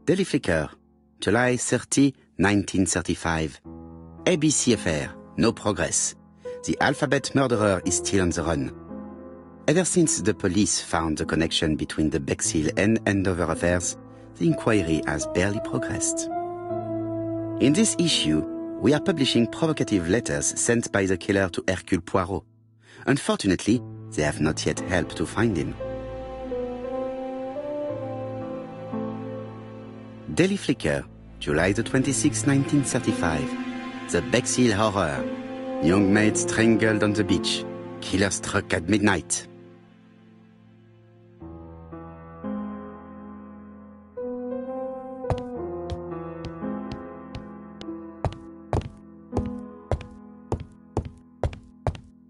Daily Flicker, July 30, 1935. ABC affair, no progress. The alphabet murderer is still on the run. Ever since the police found the connection between the Bexhill and Andover affairs, the inquiry has barely progressed. In this issue, we are publishing provocative letters sent by the killer to Hercule Poirot. Unfortunately, they have not yet helped to find him. Daily Flicker, July the 26th, 1935. The Bexhill Horror. Young maid strangled on the beach. Killer struck at midnight.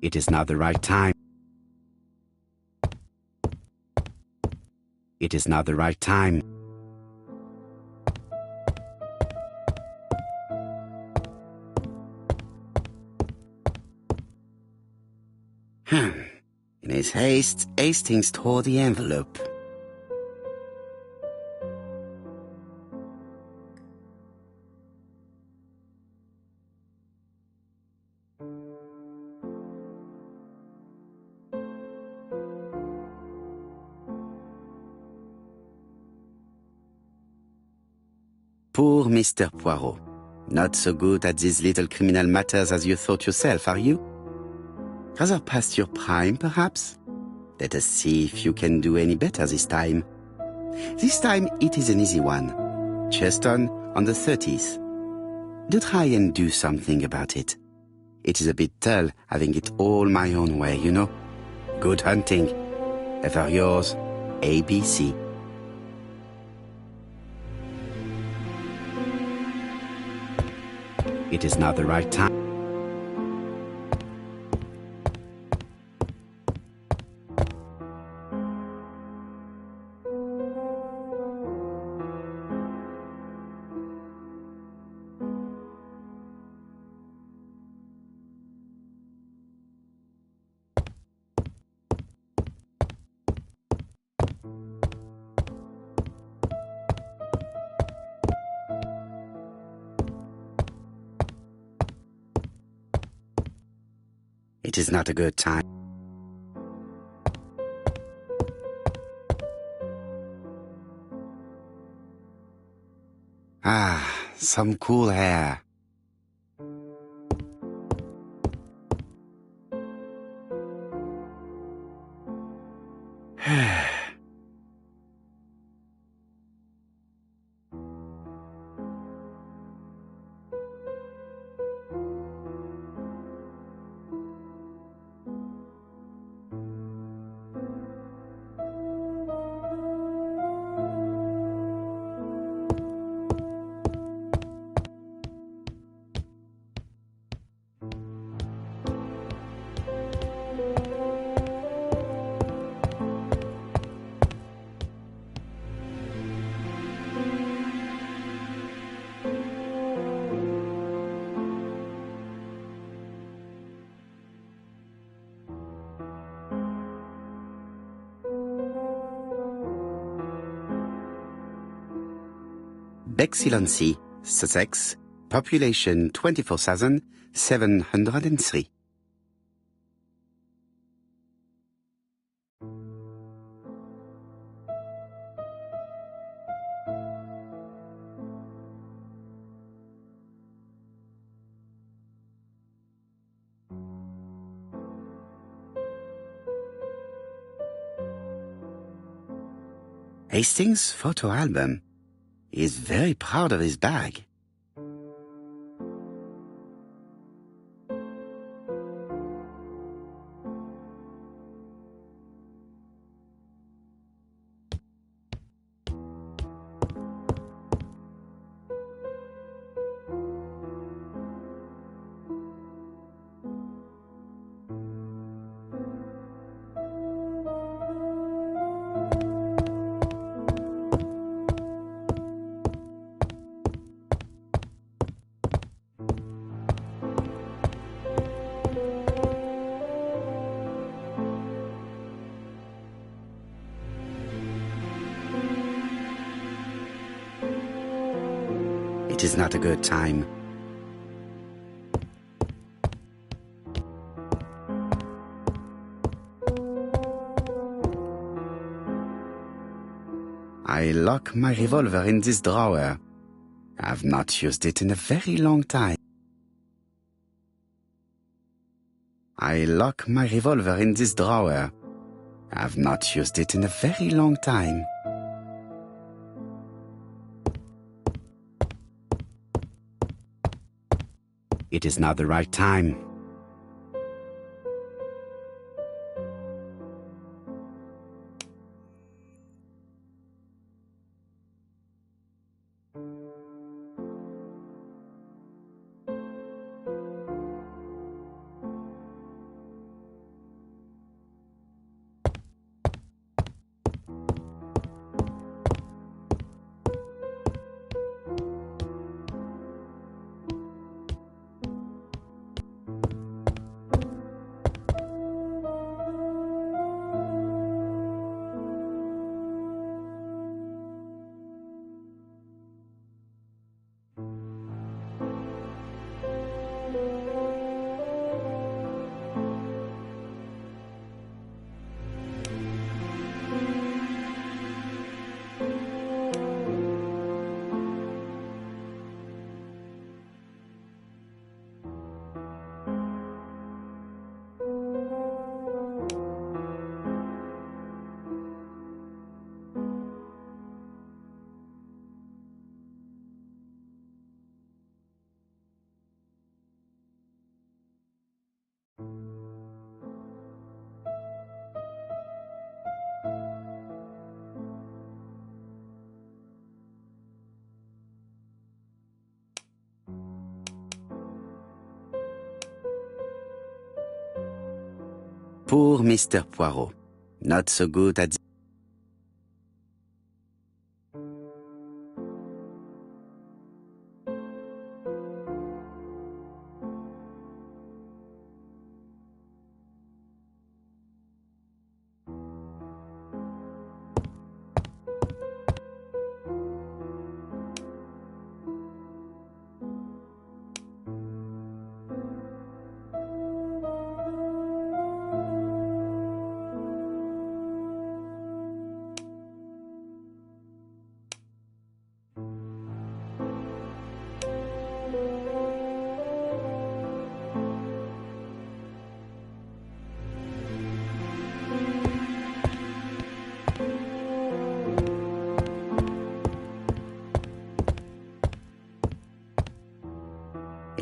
It is not the right time. It is not the right time. In his haste, Hastings tore the envelope. Poor Mr. Poirot. Not so good at these little criminal matters as you thought yourself, are you? Rather past your prime, perhaps? Let us see if you can do any better this time. This time it is an easy one. Cheston on the 30th. Do try and do something about it. It is a bit dull having it all my own way, you know. Good hunting. Ever yours, ABC. It is not the right time. It is not a good time. Ah, some cool air. Bexhill-on-Sea, Sussex, population 24,703. Hastings' photo album. He is very proud of his bag. not a good time. I lock my revolver in this drawer. I've not used it in a very long time. I lock my revolver in this drawer. I've not used it in a very long time. It is not the right time. Poor Mr. Poirot. Not so good at...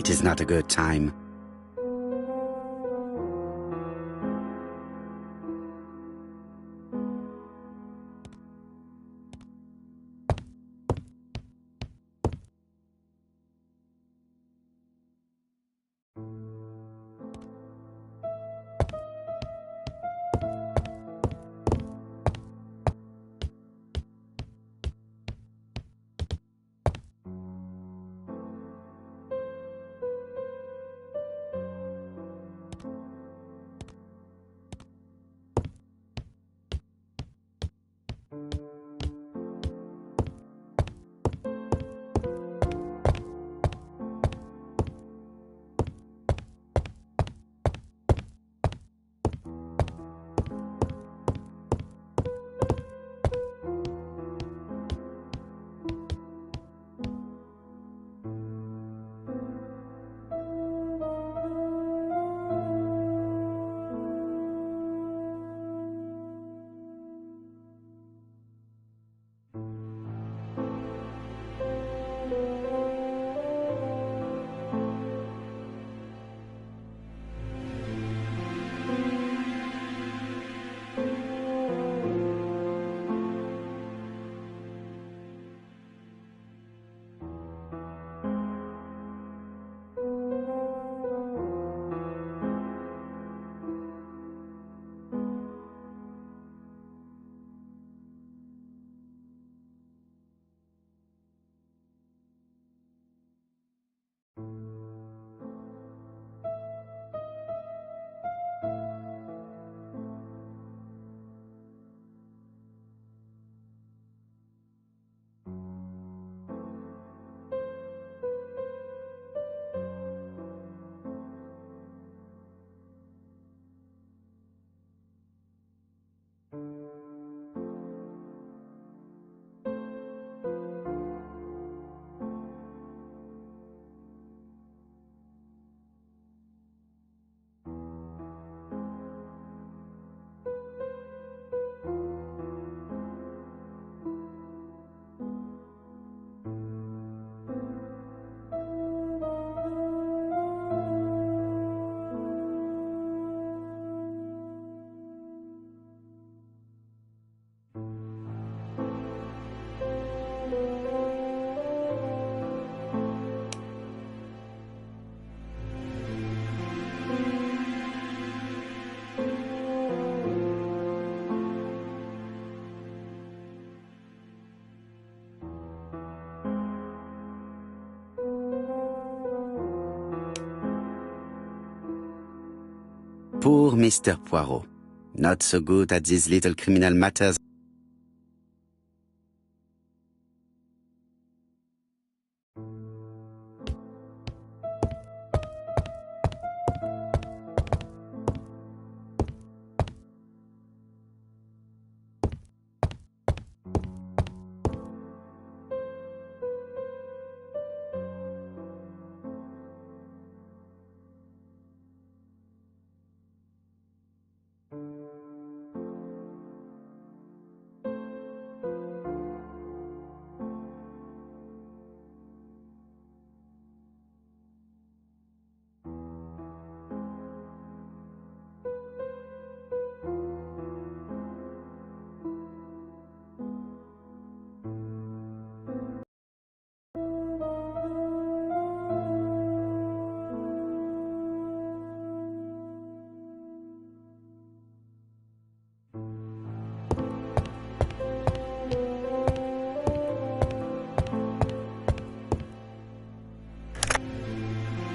It is not a good time. Poor Mr. Poirot. Not so good at these little criminal matters.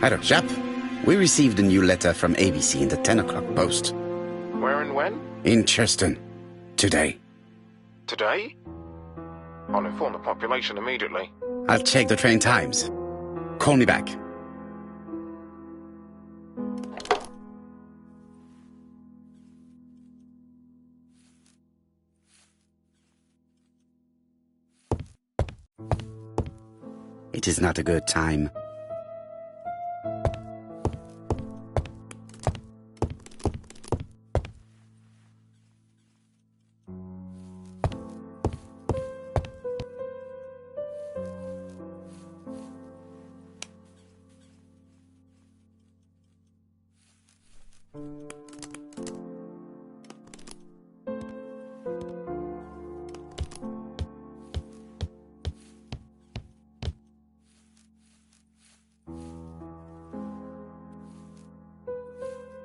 Hello, chap. We received a new letter from ABC in the 10 o'clock post. Where and when? In Cheston. Today. Today? I'll inform the population immediately. I'll check the train times. Call me back. It is not a good time.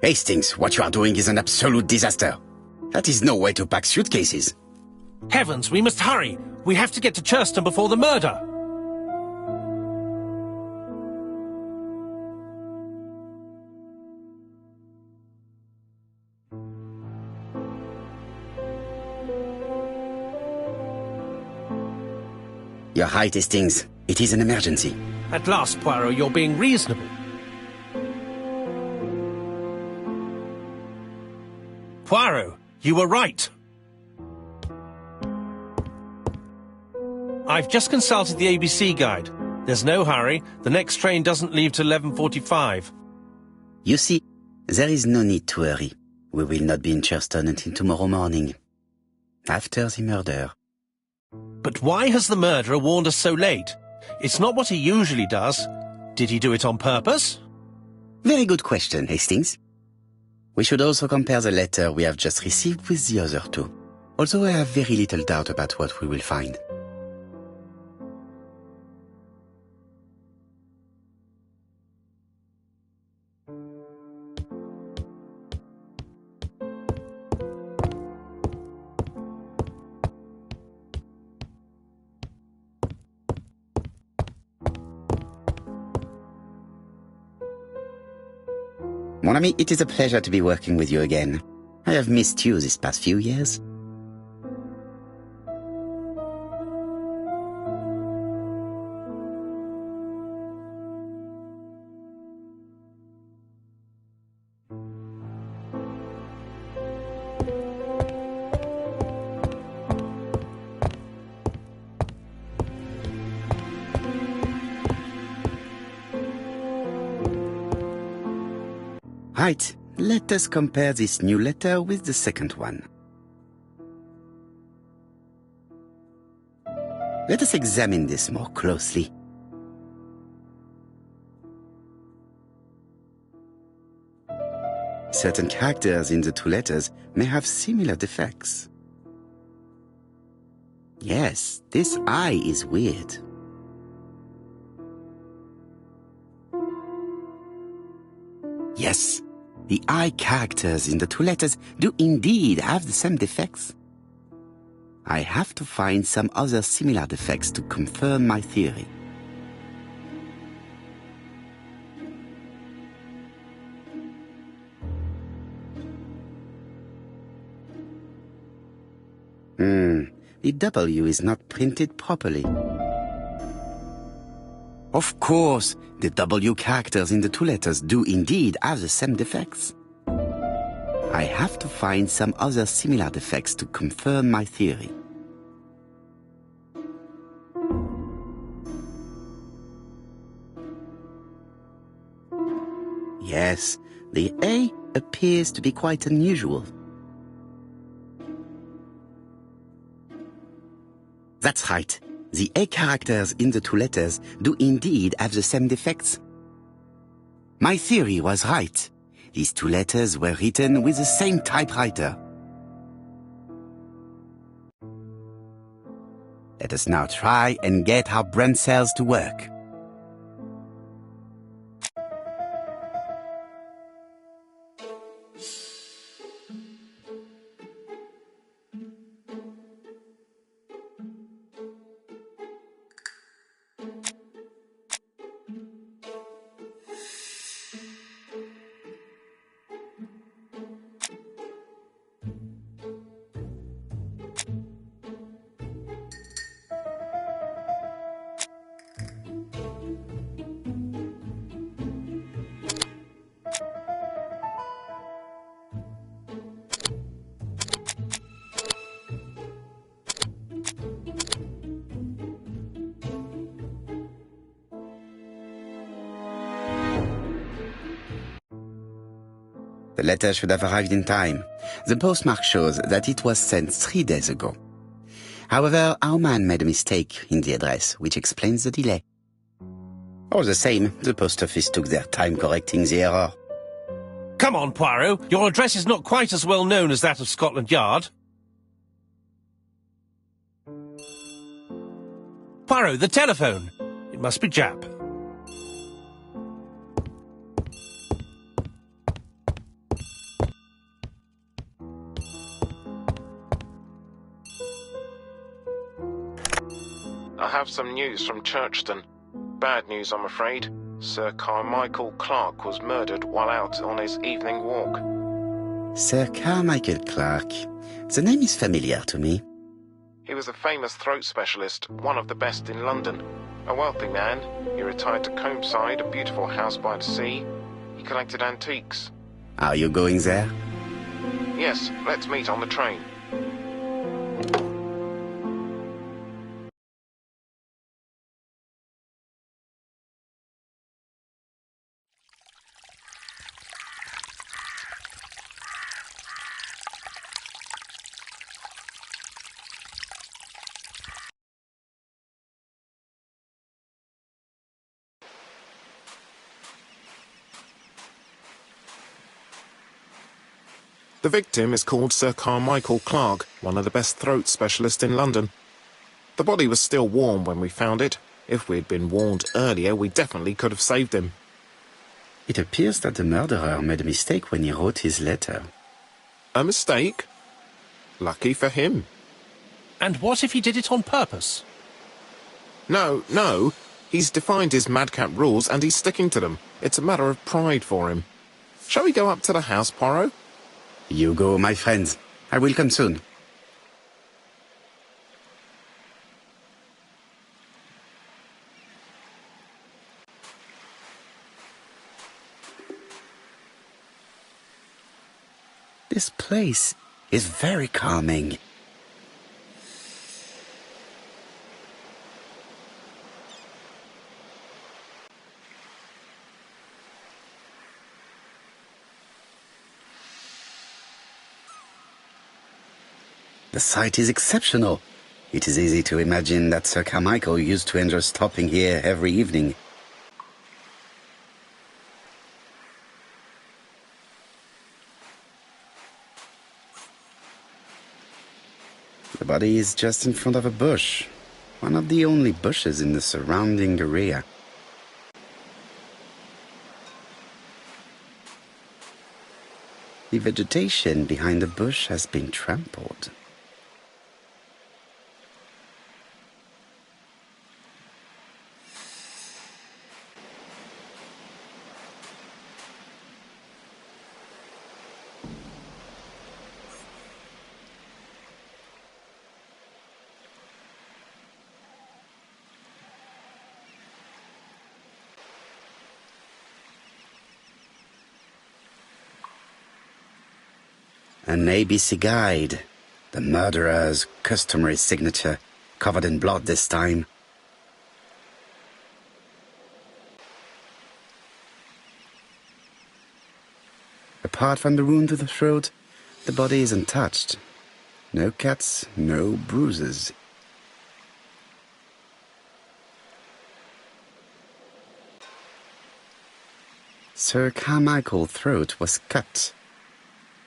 Hastings, what you are doing is an absolute disaster. That is no way to pack suitcases. Heavens, we must hurry! We have to get to Churston before the murder! You're right, Hastings. It is an emergency. At last, Poirot, you're being reasonable. Poirot, you were right. I've just consulted the ABC guide. There's no hurry. The next train doesn't leave till 11:45. You see, there is no need to hurry. We will not be in Churston until tomorrow morning. After the murder. But why has the murderer warned us so late? It's not what he usually does. Did he do it on purpose? Very good question, Hastings. We should also compare the letter we have just received with the other two, although I have very little doubt about what we will find. Mon ami, it is a pleasure to be working with you again. I have missed you these past few years. Right, let us compare this new letter with the second one. Let us examine this more closely. Certain characters in the two letters may have similar defects. Yes, this I is weird. Yes, the I characters in the two letters do indeed have the same defects. I have to find some other similar defects to confirm my theory. The W is not printed properly. Of course, the W characters in the two letters do indeed have the same defects. I have to find some other similar defects to confirm my theory. Yes, the A appears to be quite unusual. That's right. The A characters in the two letters do indeed have the same defects. My theory was right. These two letters were written with the same typewriter. Let us now try and get our brain cells to work. The letter should have arrived in time. The postmark shows that it was sent 3 days ago. However, our man made a mistake in the address, which explains the delay. All the same, the post office took their time correcting the error. Come on, Poirot. Your address is not quite as well known as that of Scotland Yard. Poirot, the telephone. It must be Jap. I have some news from Churchton. Bad news, I'm afraid. Sir Carmichael Clark was murdered while out on his evening walk. Sir Carmichael Clark. The name is familiar to me. He was a famous throat specialist, one of the best in London. A wealthy man, he retired to Combside, a beautiful house by the sea. He collected antiques. Are you going there? Yes, let's meet on the train. The victim is called Sir Carmichael Clark, one of the best throat specialists in London. The body was still warm when we found it. If we'd been warned earlier, we definitely could have saved him. It appears that the murderer made a mistake when he wrote his letter. A mistake? Lucky for him. And what if he did it on purpose? No. He's defined his madcap rules and he's sticking to them. It's a matter of pride for him. Shall we go up to the house, Poirot? You go, my friends. I will come soon. This place is very calming. The site is exceptional. It is easy to imagine that Sir Carmichael used to enjoy stopping here every evening. The body is just in front of a bush, one of the only bushes in the surrounding area. The vegetation behind the bush has been trampled. An ABC guide. The murderer's customary signature, covered in blood this time. Apart from the wound to the throat, the body is untouched. No cuts, no bruises. Sir Carmichael's throat was cut.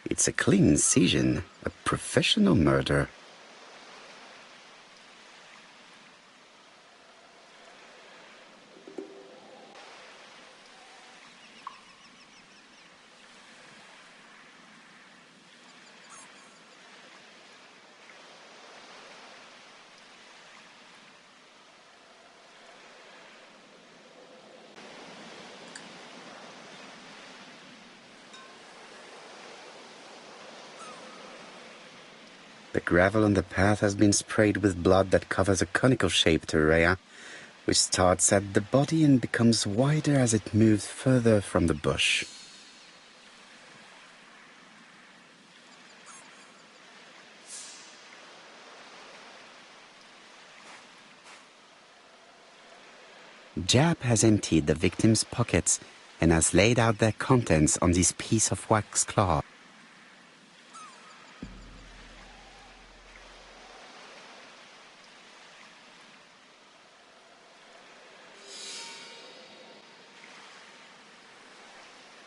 It's a clean incision, a professional murder. The gravel on the path has been sprayed with blood that covers a conical-shaped area, which starts at the body and becomes wider as it moves further from the bush. Jap has emptied the victim's pockets and has laid out their contents on this piece of wax cloth.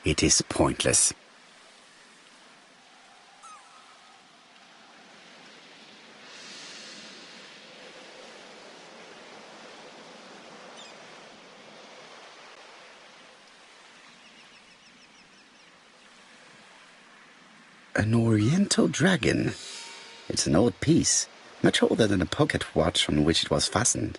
It is pointless. An oriental dragon. It's an old piece, much older than the pocket watch on which it was fastened.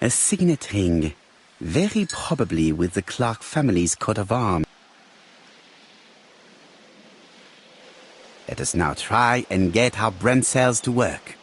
A signet ring, very probably with the Clark family's coat of arms. Let us now try and get our brain cells to work.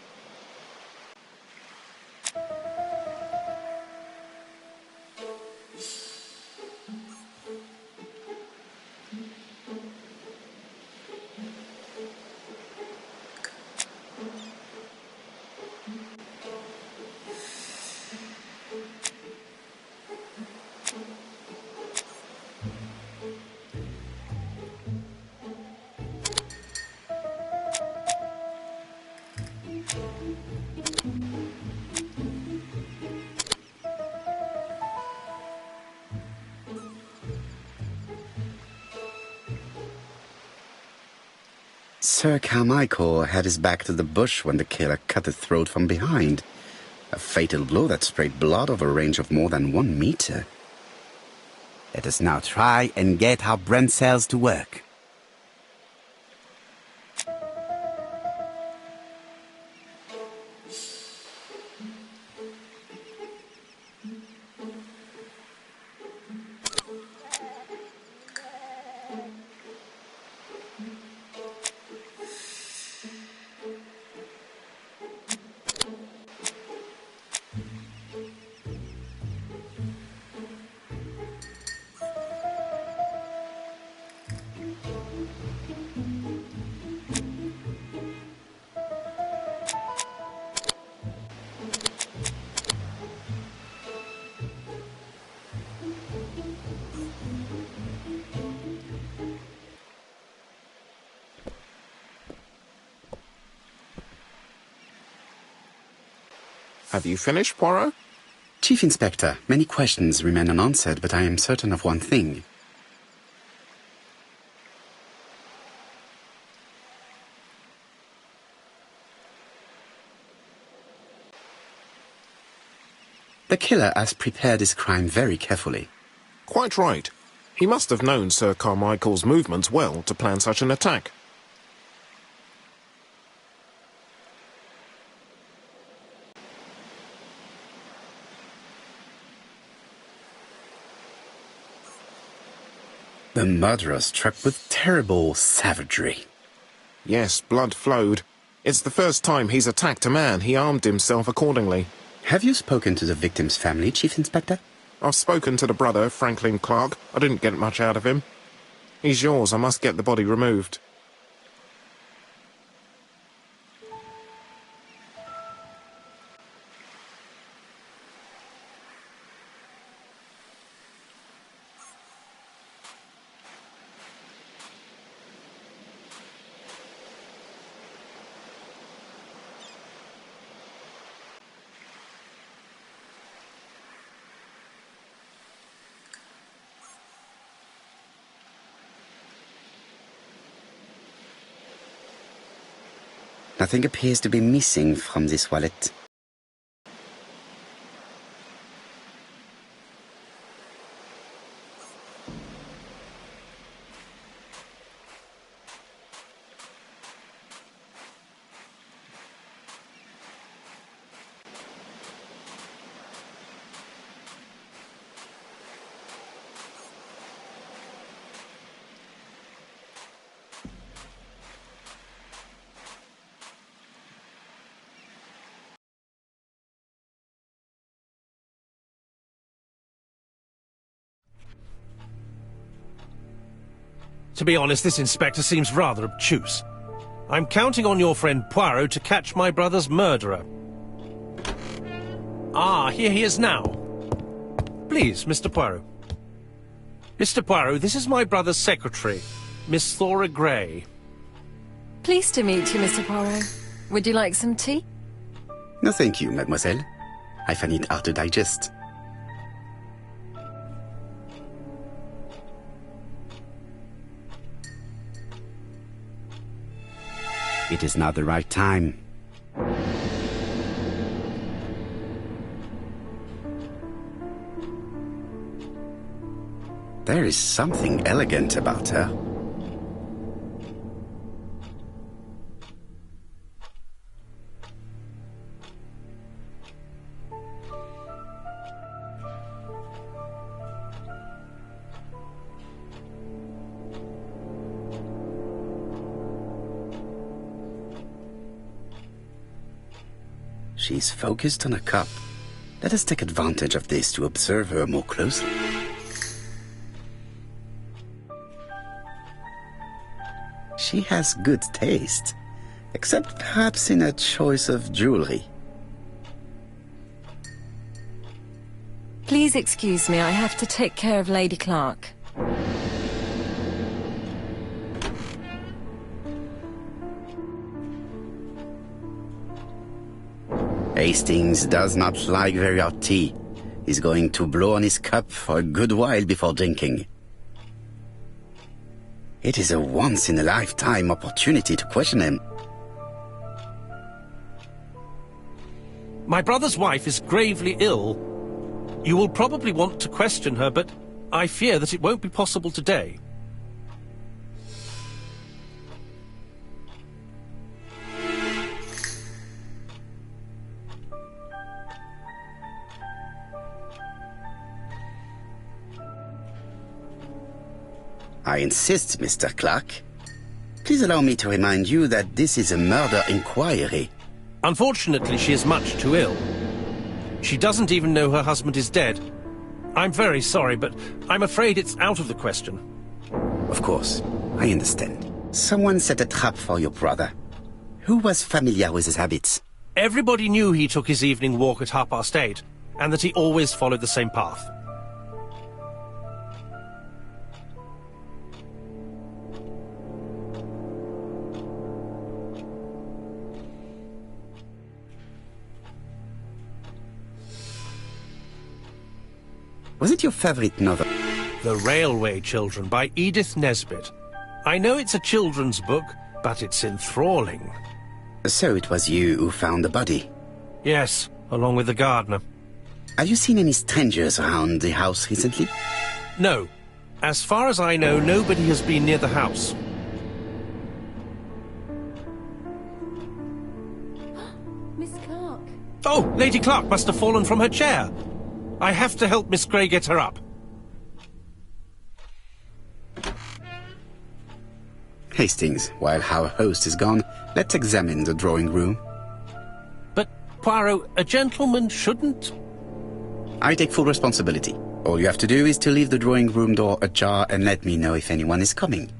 Sir Carmichael had his back to the bush when the killer cut his throat from behind. A fatal blow that sprayed blood over a range of more than 1 meter. Let us now try and get our brain cells to work. Have you finished, Poirot? Chief Inspector, many questions remain unanswered, but I am certain of one thing. The killer has prepared his crime very carefully. Quite right. He must have known Sir Carmichael's movements well to plan such an attack. The murderer struck with terrible savagery. Yes, blood flowed. It's the first time he's attacked a man. He armed himself accordingly. Have you spoken to the victim's family, Chief Inspector? I've spoken to the brother, Franklin Clark. I didn't get much out of him. He's yours. I must get the body removed. Nothing appears to be missing from this wallet. To be honest, this inspector seems rather obtuse. I'm counting on your friend Poirot to catch my brother's murderer. Ah, here he is now. Please, Mr. Poirot. Mr. Poirot, this is my brother's secretary, Miss Thora Gray. Pleased to meet you, Mr. Poirot. Would you like some tea? No, thank you, mademoiselle. I find it hard to digest. It is not the right time. There is something elegant about her. She's focused on a cup. Let us take advantage of this to observe her more closely. She has good taste, except perhaps in her choice of jewelry. Please excuse me, I have to take care of Lady Clark. Hastings does not like very hot tea. He's going to blow on his cup for a good while before drinking. It is a once-in-a-lifetime opportunity to question him. My brother's wife is gravely ill. You will probably want to question her, but I fear that it won't be possible today. I insist, Mr. Clark. Please allow me to remind you that this is a murder inquiry. Unfortunately, she is much too ill. She doesn't even know her husband is dead. I'm very sorry, but I'm afraid it's out of the question. Of course, I understand. Someone set a trap for your brother. Who was familiar with his habits? Everybody knew he took his evening walk at 8:30, and that he always followed the same path. Was it your favorite novel? The Railway Children by Edith Nesbit. I know it's a children's book, but it's enthralling. So it was you who found the body? Yes, along with the gardener. Have you seen any strangers around the house recently? No. As far as I know, nobody has been near the house. Miss Clark. Oh, Lady Clark must have fallen from her chair. I have to help Miss Gray get her up. Hastings, while our host is gone, let's examine the drawing room. But, Poirot, a gentleman shouldn't... I take full responsibility. All you have to do is to leave the drawing room door ajar and let me know if anyone is coming.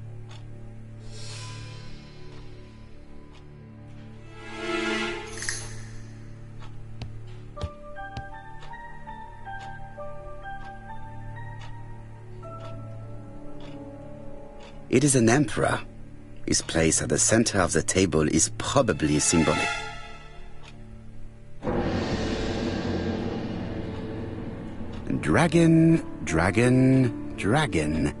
It is an emperor. His place at the center of the table is probably symbolic. Dragon, dragon, dragon.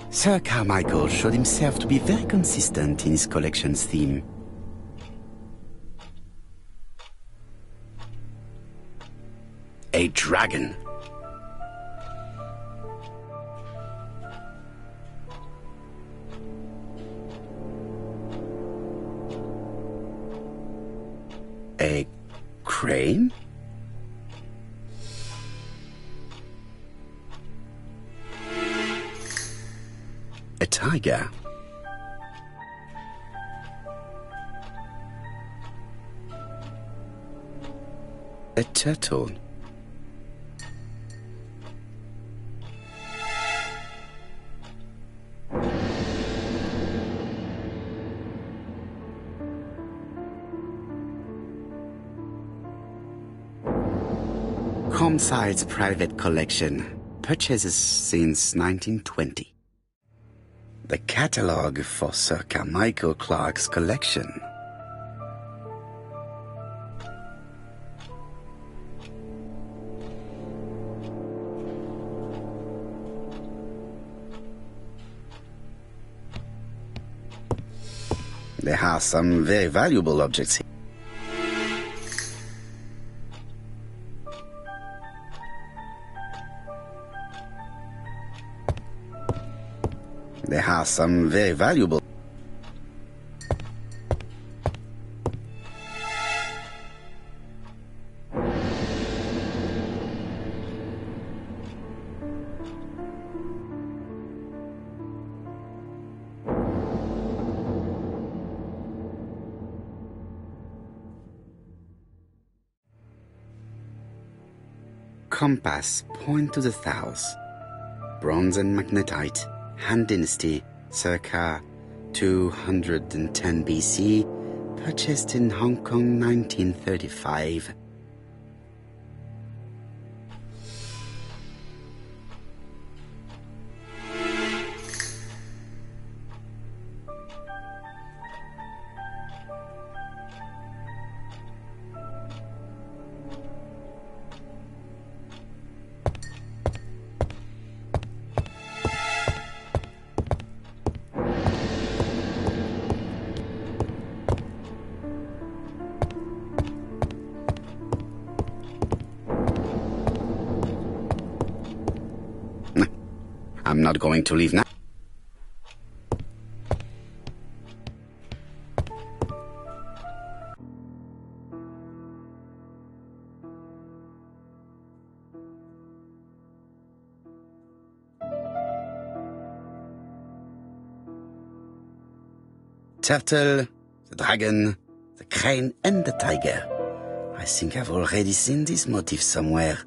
Sir Carmichael showed himself to be very consistent in his collection's theme. A dragon. A crane? A tiger? A turtle? COMPILATION's private collection, purchases since 1920. The catalogue for Sir Carmichael Clark's collection. There are some very valuable objects here. There are some very valuable. Compass, point to the south. Bronze and magnetite. Han Dynasty, circa 210 BC, purchased in Hong Kong 1935. I'm not going to leave now. Turtle, the dragon, the crane and the tiger. I think I've already seen this motif somewhere.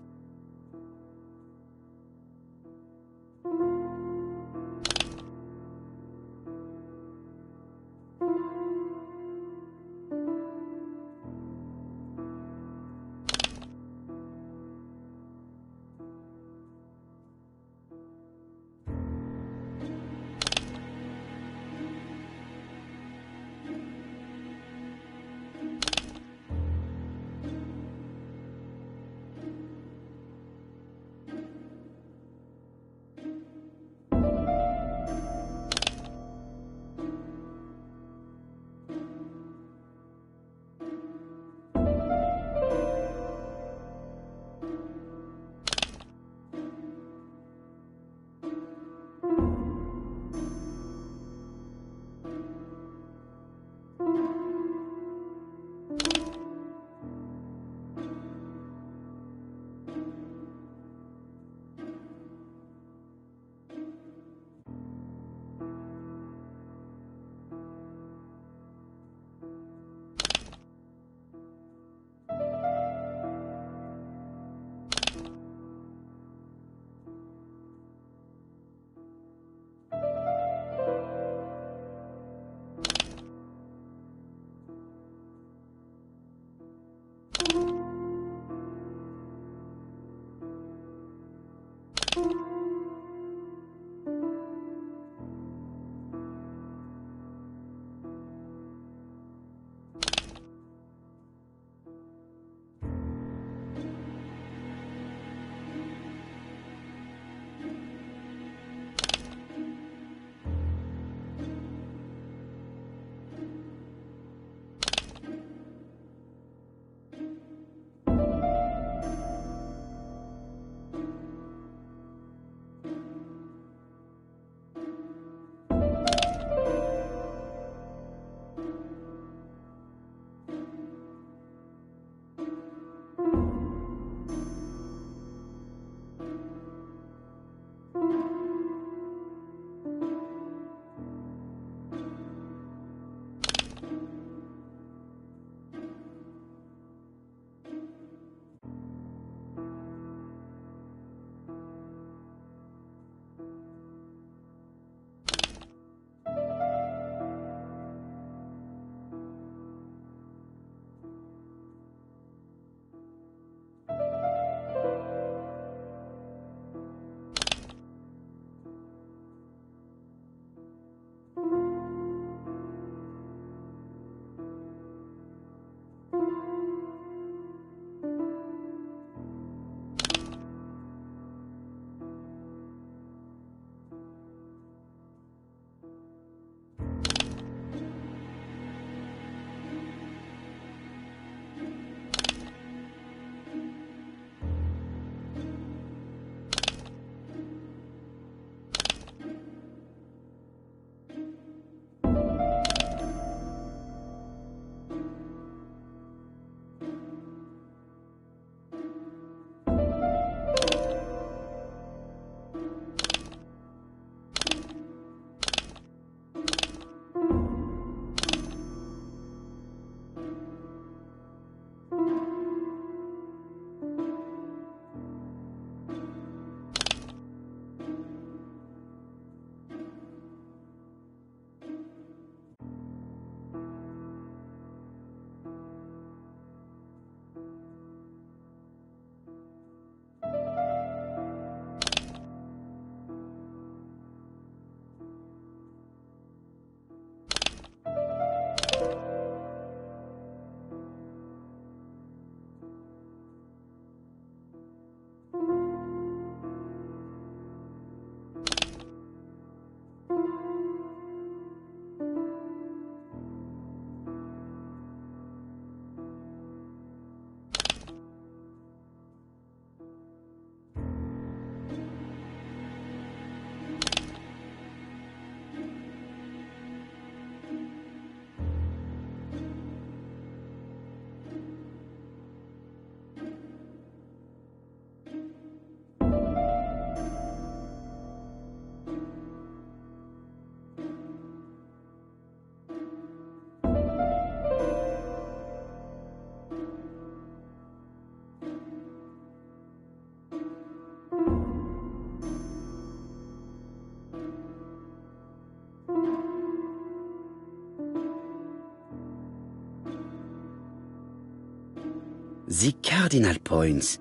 The cardinal points.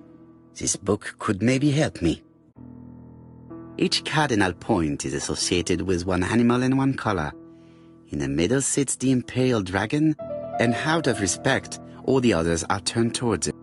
This book could maybe help me. Each cardinal point is associated with one animal and one color. In the middle sits the imperial dragon, and out of respect, all the others are turned towards it.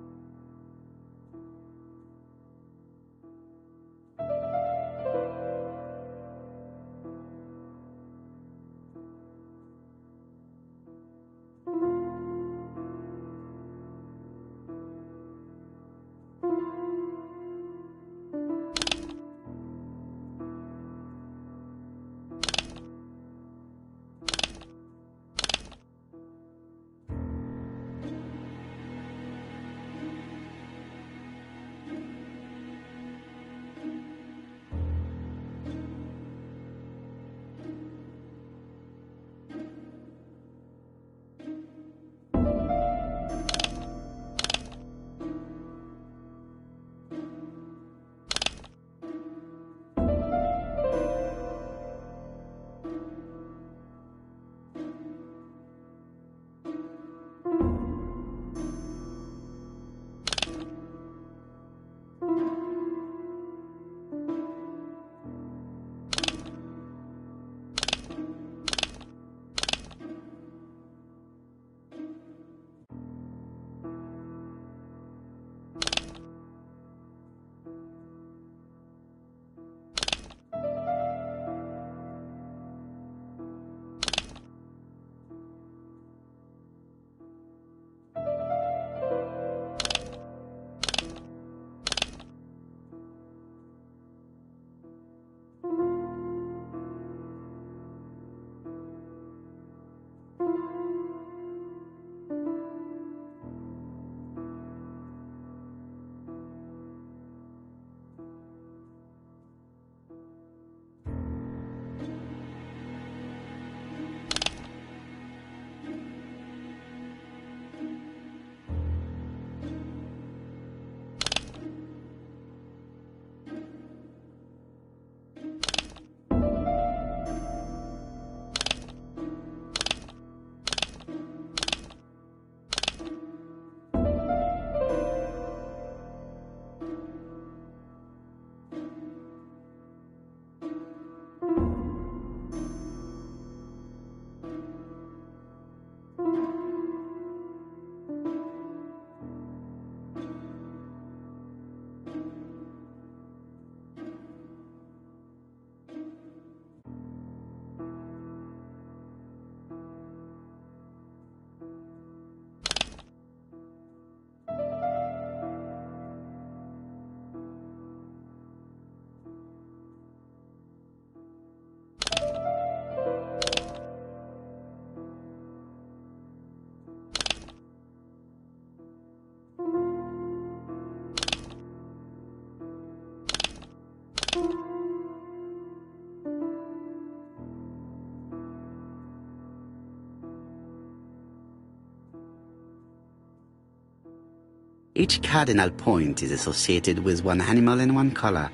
Each cardinal point is associated with one animal and one color.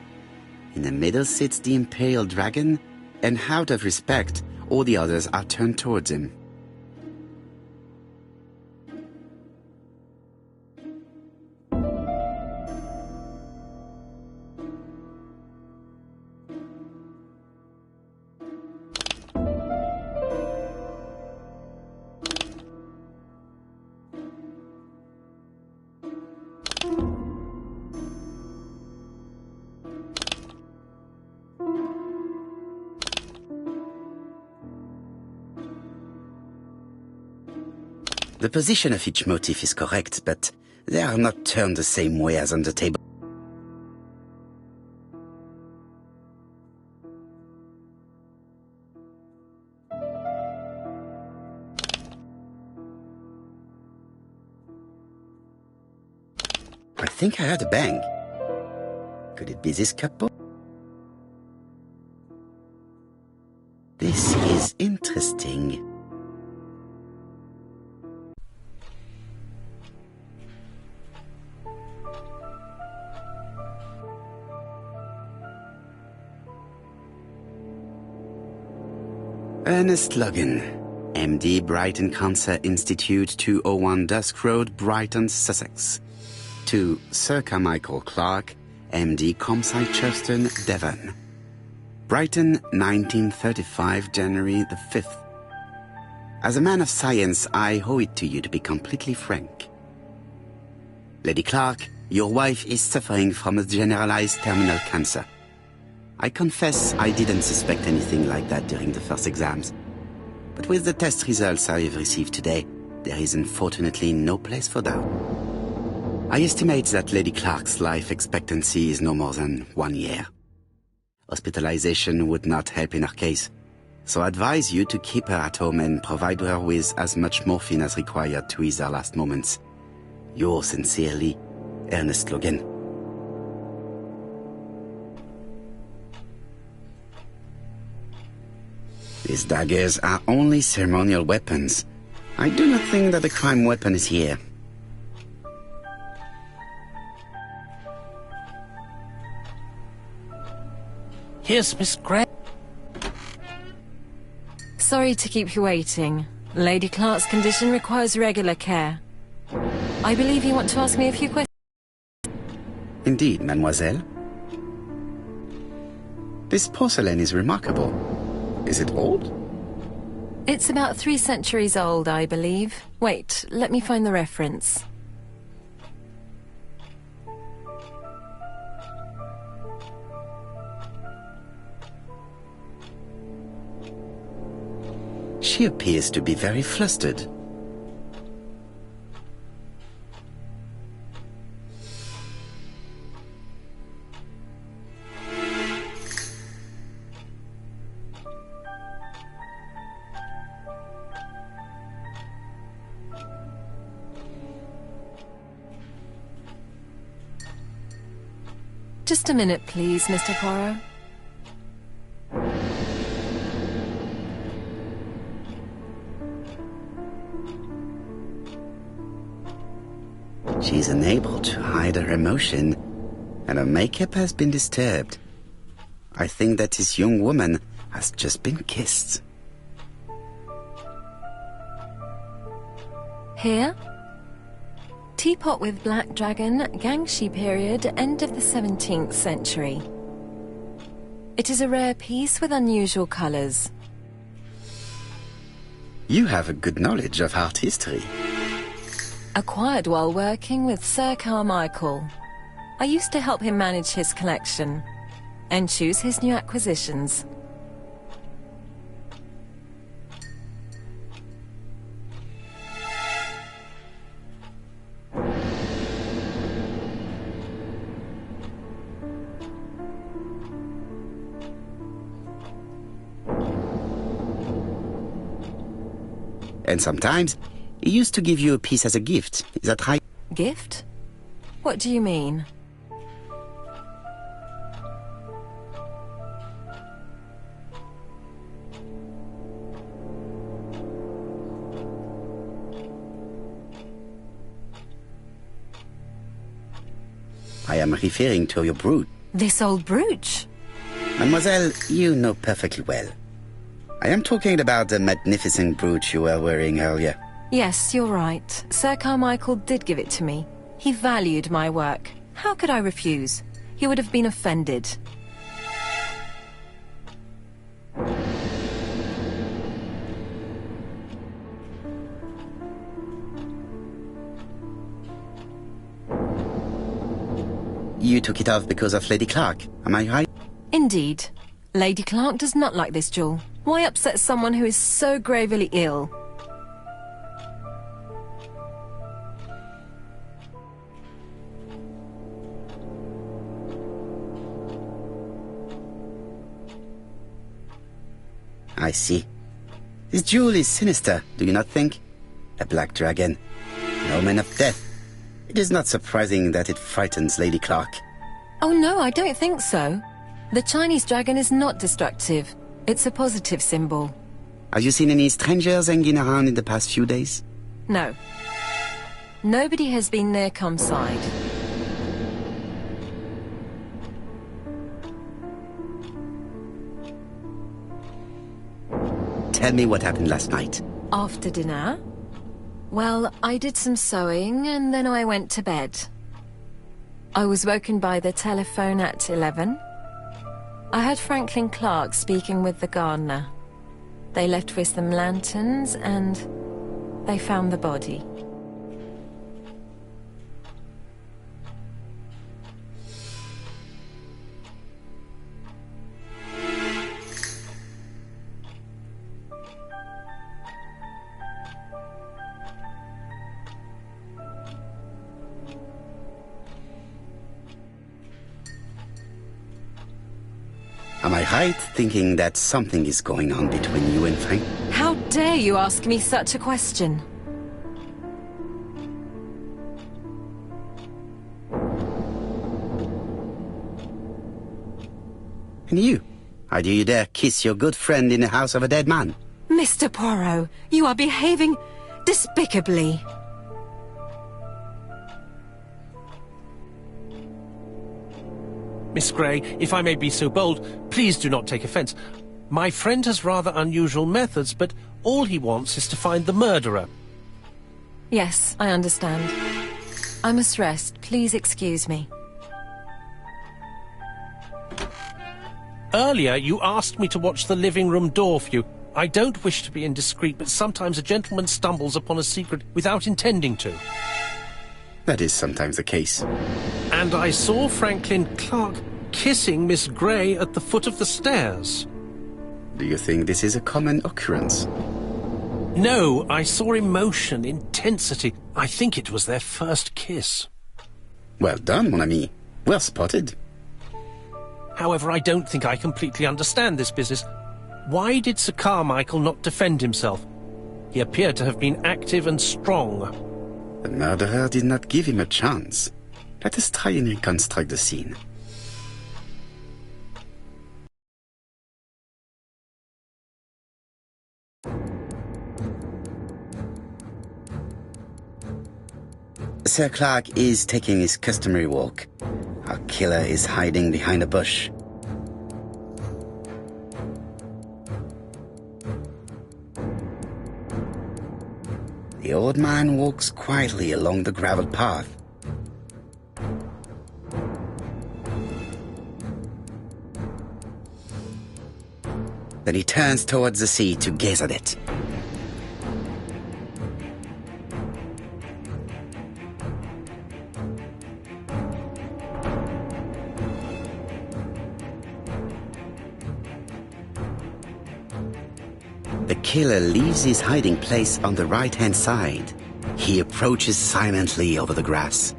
In the middle sits the imperial dragon, and out of respect, all the others are turned towards him. The position of each motif is correct, but they are not turned the same way as on the table. I think I heard a bang. Could it be this couple? This is interesting. Ernest Logan, MD, Brighton Cancer Institute, 201 Dusk Road, Brighton, Sussex. to Sir Carmichael Clark, MD, Campsite Churston, Devon. Brighton, 1935, January the 5th. As a man of science, I owe it to you to be completely frank. Lady Clark, your wife is suffering from a generalized terminal cancer. I confess I didn't suspect anything like that during the first exams. But with the test results I have received today, there is unfortunately no place for doubt. I estimate that Lady Clark's life expectancy is no more than 1 year. Hospitalization would not help in her case, so I advise you to keep her at home and provide her with as much morphine as required to ease her last moments. Yours sincerely, Ernest Logan. These daggers are only ceremonial weapons. I do not think that the crime weapon is here. Here's Miss Gray. Sorry to keep you waiting. Lady Clark's condition requires regular care. I believe you want to ask me a few questions. Indeed, mademoiselle. This porcelain is remarkable. Is it old? It's about 3 centuries old, I believe. Wait, let me find the reference. She appears to be very flustered. Just a minute, please, Mr. Poirot. She is unable to hide her emotion, and her makeup has been disturbed. I think that this young woman has just been kissed. Here? Teapot with black dragon, Gangxi period, end of the 17th century. It is a rare piece with unusual colours. You have a good knowledge of art history. Acquired while working with Sir Carmichael. I used to help him manage his collection and choose his new acquisitions. And sometimes, he used to give you a piece as a gift. Is that right? Gift? What do you mean? I am referring to your brooch. This old brooch? Mademoiselle, you know perfectly well. I am talking about the magnificent brooch you were wearing earlier. Yes, you're right. Sir Carmichael did give it to me. He valued my work. How could I refuse? He would have been offended. You took it off because of Lady Clark, am I right? Indeed. Lady Clark does not like this jewel. Why upset someone who is so gravely ill? I see. This jewel is sinister, do you not think? A black dragon. An omen of death. It is not surprising that it frightens Lady Clark. Oh no, I don't think so. The Chinese dragon is not destructive. It's a positive symbol. Have you seen any strangers hanging around in the past few days? No. Nobody has been near COMPILATION. Tell me what happened last night. After dinner? Well, I did some sewing and then I went to bed. I was woken by the telephone at 11. I heard Franklin Clark speaking with the gardener. They left with some lanterns and they found the body. Am I right thinking that something is going on between you and Frank? How dare you ask me such a question? And you? How do you dare kiss your good friend in the house of a dead man? Mr. Poirot, you are behaving despicably. Miss Grey, if I may be so bold, please do not take offence. My friend has rather unusual methods, but all he wants is to find the murderer. Yes, I understand. I must rest. Please excuse me. Earlier, you asked me to watch the living room door for you. I don't wish to be indiscreet, but sometimes a gentleman stumbles upon a secret without intending to. That is sometimes the case. And I saw Franklin Clark kissing Miss Grey at the foot of the stairs. Do you think this is a common occurrence? No, I saw emotion, intensity. I think it was their first kiss. Well done, mon ami. Well spotted. However, I don't think I completely understand this business. Why did Sir Carmichael not defend himself? He appeared to have been active and strong. The murderer did not give him a chance. Let us try and reconstruct the scene. Sir Clark is taking his customary walk. Our killer is hiding behind a bush. The old man walks quietly along the gravel path. Then he turns towards the sea to gaze at it. The killer leaves his hiding place on the right-hand side. He approaches silently over the grass.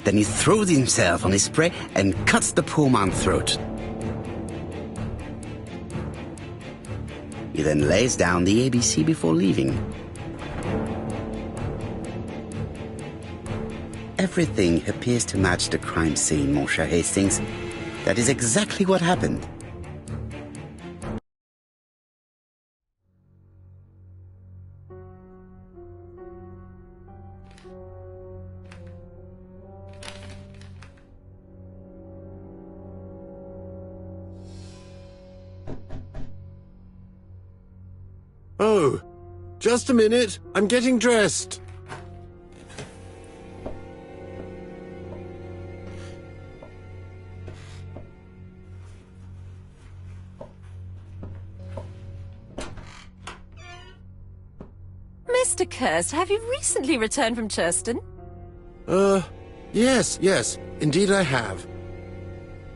Then he throws himself on his prey and cuts the poor man's throat. He then lays down the ABC before leaving. Everything appears to match the crime scene, mon cher Hastings. That is exactly what happened. Oh, just a minute. I'm getting dressed. Mr. Kirst, have you recently returned from Churston? Yes. Indeed I have.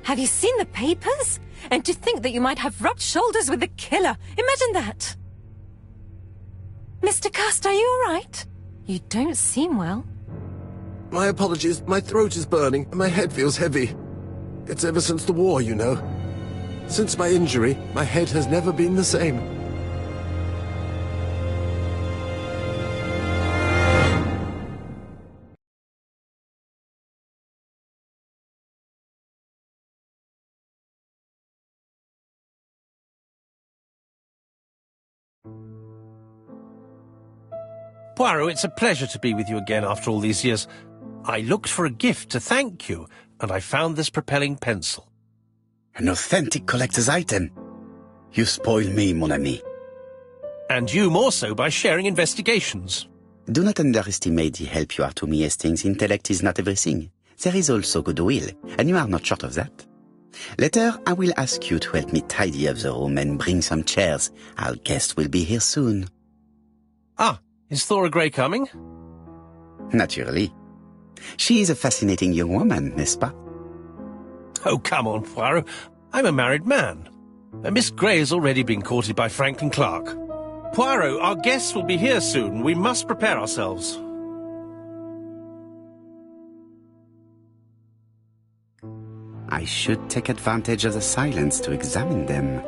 Have you seen the papers? And to think that you might have rubbed shoulders with the killer. Imagine that. Mr. Kirst, are you all right? You don't seem well. My apologies. My throat is burning and my head feels heavy. It's ever since the war, you know. Since my injury, my head has never been the same. Poirot, it's a pleasure to be with you again after all these years. I looked for a gift to thank you, and I found this propelling pencil. An authentic collector's item. You spoil me, mon ami. And you more so by sharing investigations. Do not underestimate the help you are to me, Hastings. Intellect is not everything. There is also goodwill, and you are not short of that. Later, I will ask you to help me tidy up the room and bring some chairs. Our guest will be here soon. Ah, is Thora Grey coming? Naturally. She is a fascinating young woman, n'est-ce pas? Oh, come on, Poirot. I'm a married man. And Miss Grey has already been courted by Franklin Clark. Poirot, our guests will be here soon. We must prepare ourselves. I should take advantage of the silence to examine them.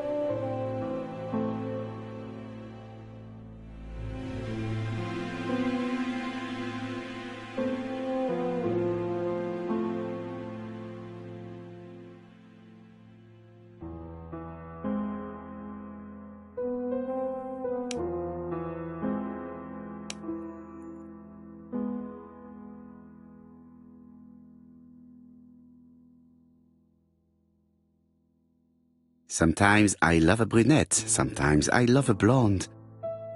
Sometimes I love a brunette, sometimes I love a blonde.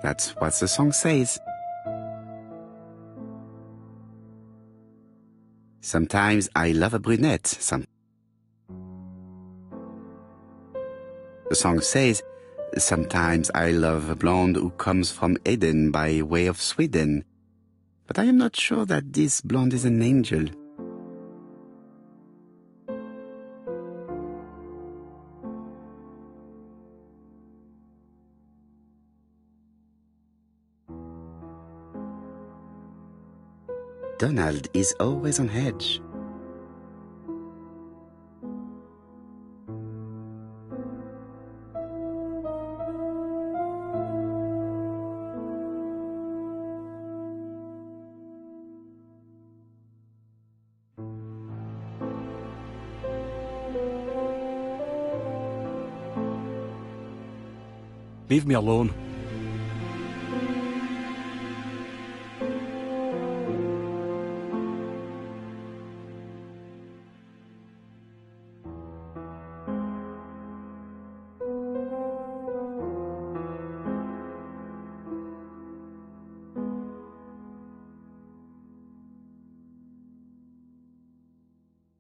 That's what the song says. Sometimes I love a brunette, The song says, sometimes I love a blonde who comes from Eden by way of Sweden. But I am not sure that this blonde is an angel. Donald is always on edge. Leave me alone.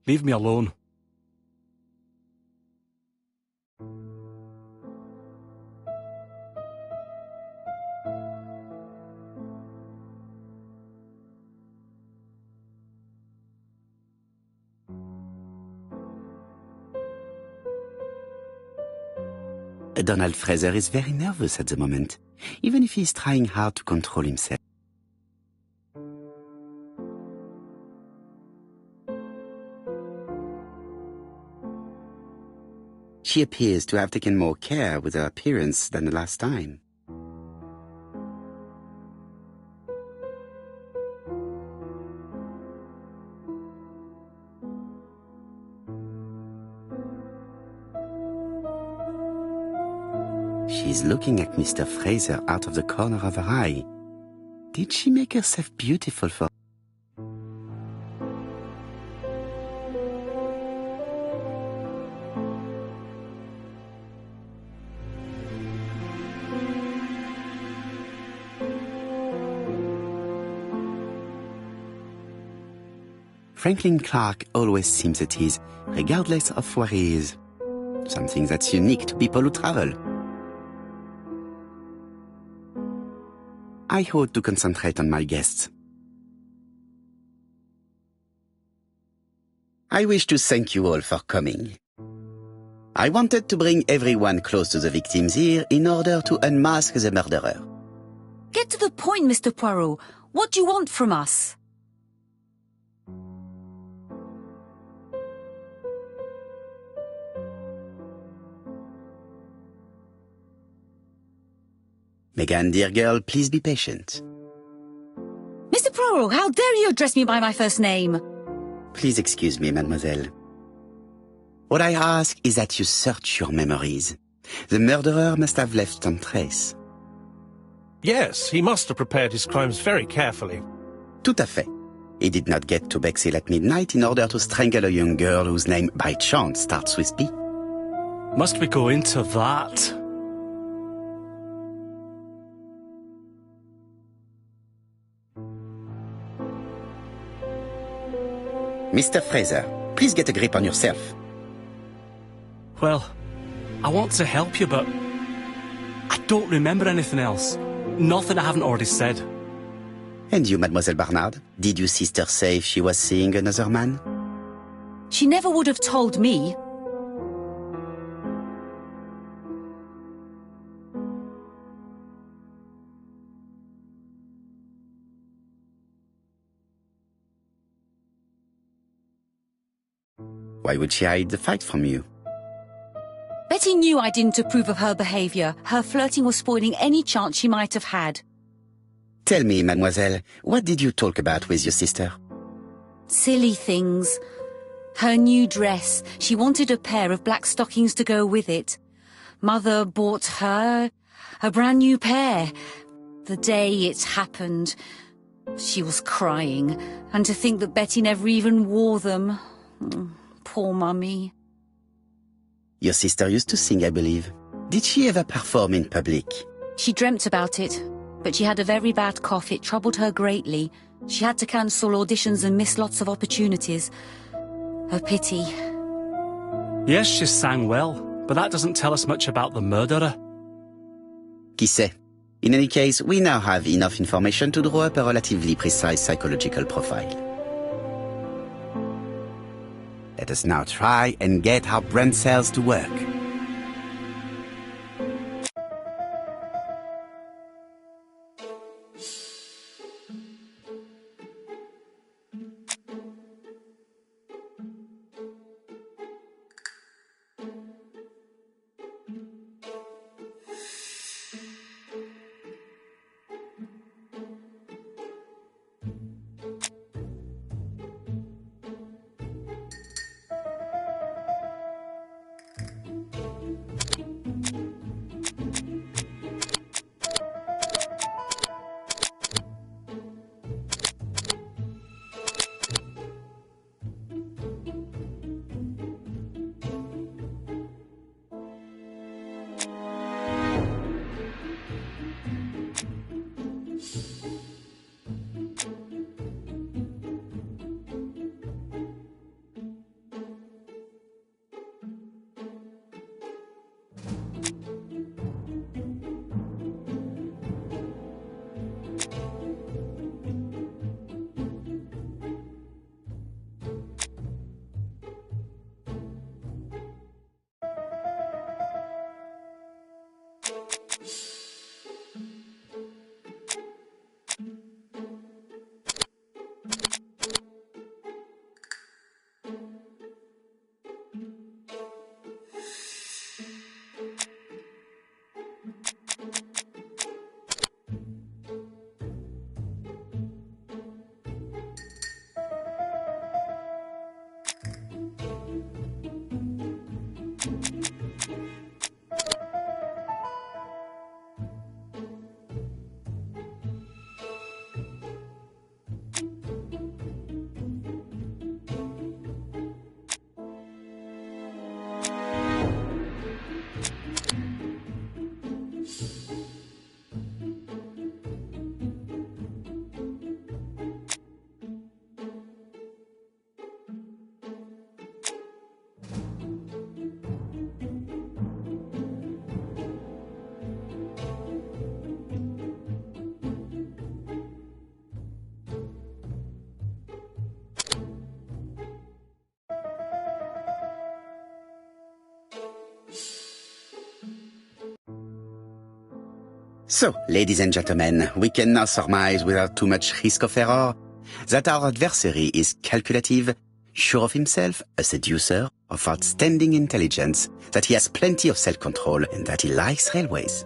Leave me alone. Donald Fraser is very nervous at the moment, even if he is trying hard to control himself. She appears to have taken more care with her appearance than the last time. She's looking at Mr. Fraser out of the corner of her eye. Did she make herself beautiful for? Franklin Clark always seems at ease, regardless of where he is. Something that's unique to people who travel. I ought to concentrate on my guests. I wish to thank you all for coming. I wanted to bring everyone close to the victims here in order to unmask the murderer. Get to the point, Mr. Poirot. What do you want from us? Megan, dear girl, please be patient. Mr. Poirot, how dare you address me by my first name? Please excuse me, mademoiselle. What I ask is that you search your memories. The murderer must have left some trace. Yes, he must have prepared his crimes very carefully. Tout à fait. He did not get to Bexhill at midnight in order to strangle a young girl whose name by chance starts with P. Must we go into that? Mr. Fraser, please get a grip on yourself. Well, I want to help you, but I don't remember anything else. Nothing I haven't already said. And you, Mademoiselle Barnard? Did your sister say if she was seeing another man? She never would have told me. Why would she hide the fact from you? Betty knew I didn't approve of her behaviour. Her flirting was spoiling any chance she might have had. Tell me, mademoiselle, what did you talk about with your sister? Silly things. Her new dress. She wanted a pair of black stockings to go with it. Mother bought her a brand new pair. The day it happened, she was crying. And to think that Betty never even wore them. Poor Mummy. Your sister used to sing, I believe. Did she ever perform in public? She dreamt about it, but she had a very bad cough. It troubled her greatly. She had to cancel auditions and miss lots of opportunities. A pity. Yes, she sang well, but that doesn't tell us much about the murderer. Qui sait? In any case, we now have enough information to draw up a relatively precise psychological profile. Let us now try and get our brain cells to work. So, ladies and gentlemen, we can now surmise without too much risk of error that our adversary is calculative, sure of himself, a seducer, of outstanding intelligence, that he has plenty of self-control, and that he likes railways.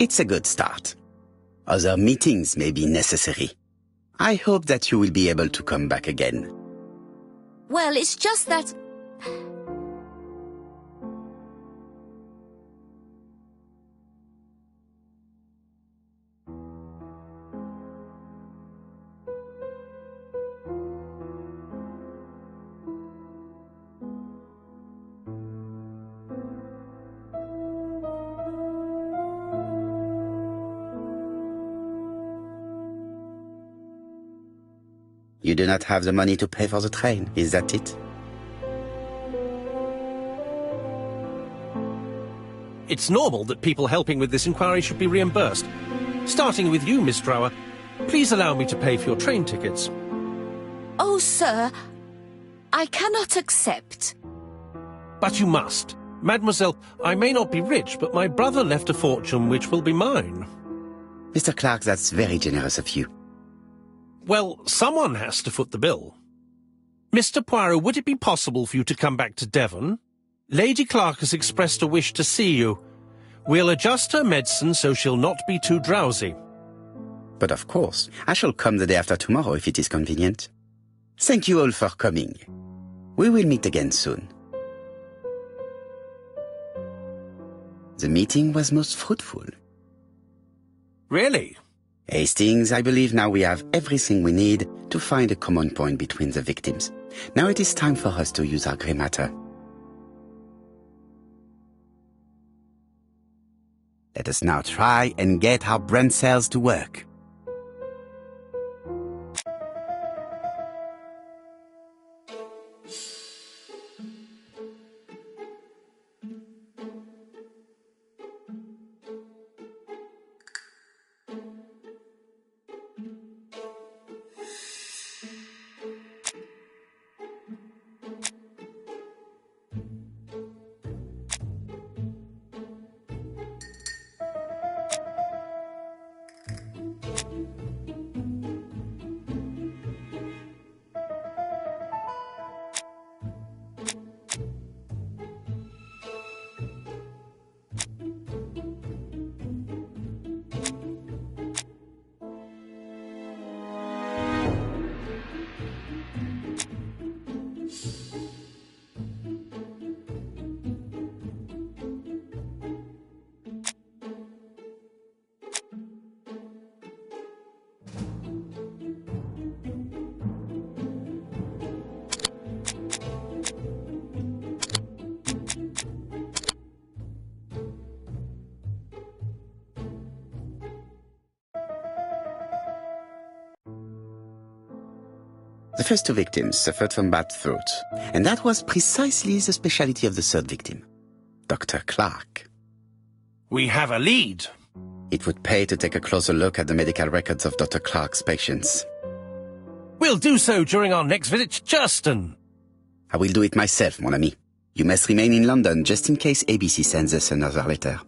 It's a good start. Other meetings may be necessary. I hope that you will be able to come back again. Well, it's just that... You do not have the money to pay for the train, is that it? It's normal that people helping with this inquiry should be reimbursed. Starting with you, Miss Drower. Please allow me to pay for your train tickets. Oh, sir, I cannot accept. But you must. Mademoiselle, I may not be rich, but my brother left a fortune which will be mine. Mr. Clark, that's very generous of you. Well, someone has to foot the bill. Mr. Poirot, would it be possible for you to come back to Devon? Lady Clark has expressed a wish to see you. We'll adjust her medicine so she'll not be too drowsy. But of course, I shall come the day after tomorrow if it is convenient. Thank you all for coming. We will meet again soon. The meeting was most fruitful. Really? Hastings, I believe now we have everything we need to find a common point between the victims. Now it is time for us to use our grey matter. Let us now try and get our brain cells to work. The first two victims suffered from bad throat, and that was precisely the specialty of the third victim, Dr. Clark. We have a lead. It would pay to take a closer look at the medical records of Dr. Clark's patients. We'll do so during our next visit to Churston. I will do it myself, mon ami. You must remain in London just in case ABC sends us another letter.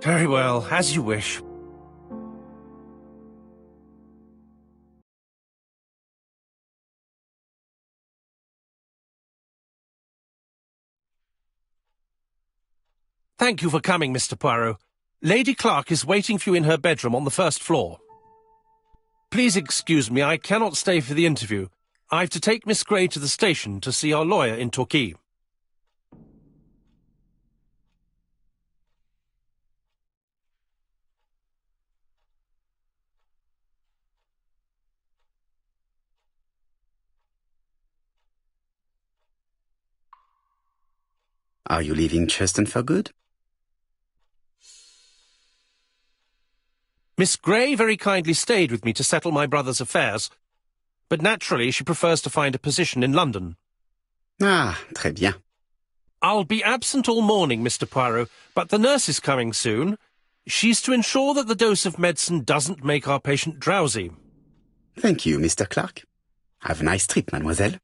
Very well, as you wish. Thank you for coming, Mr. Poirot. Lady Clark is waiting for you in her bedroom on the first floor. Please excuse me, I cannot stay for the interview. I've to take Miss Gray to the station to see our lawyer in Torquay. Are you leaving Churston for good? Miss Gray very kindly stayed with me to settle my brother's affairs, but naturally she prefers to find a position in London. Ah, très bien. I'll be absent all morning, Mr. Poirot, but the nurse is coming soon. She's to ensure that the dose of medicine doesn't make our patient drowsy. Thank you, Mr. Clark. Have a nice trip, mademoiselle.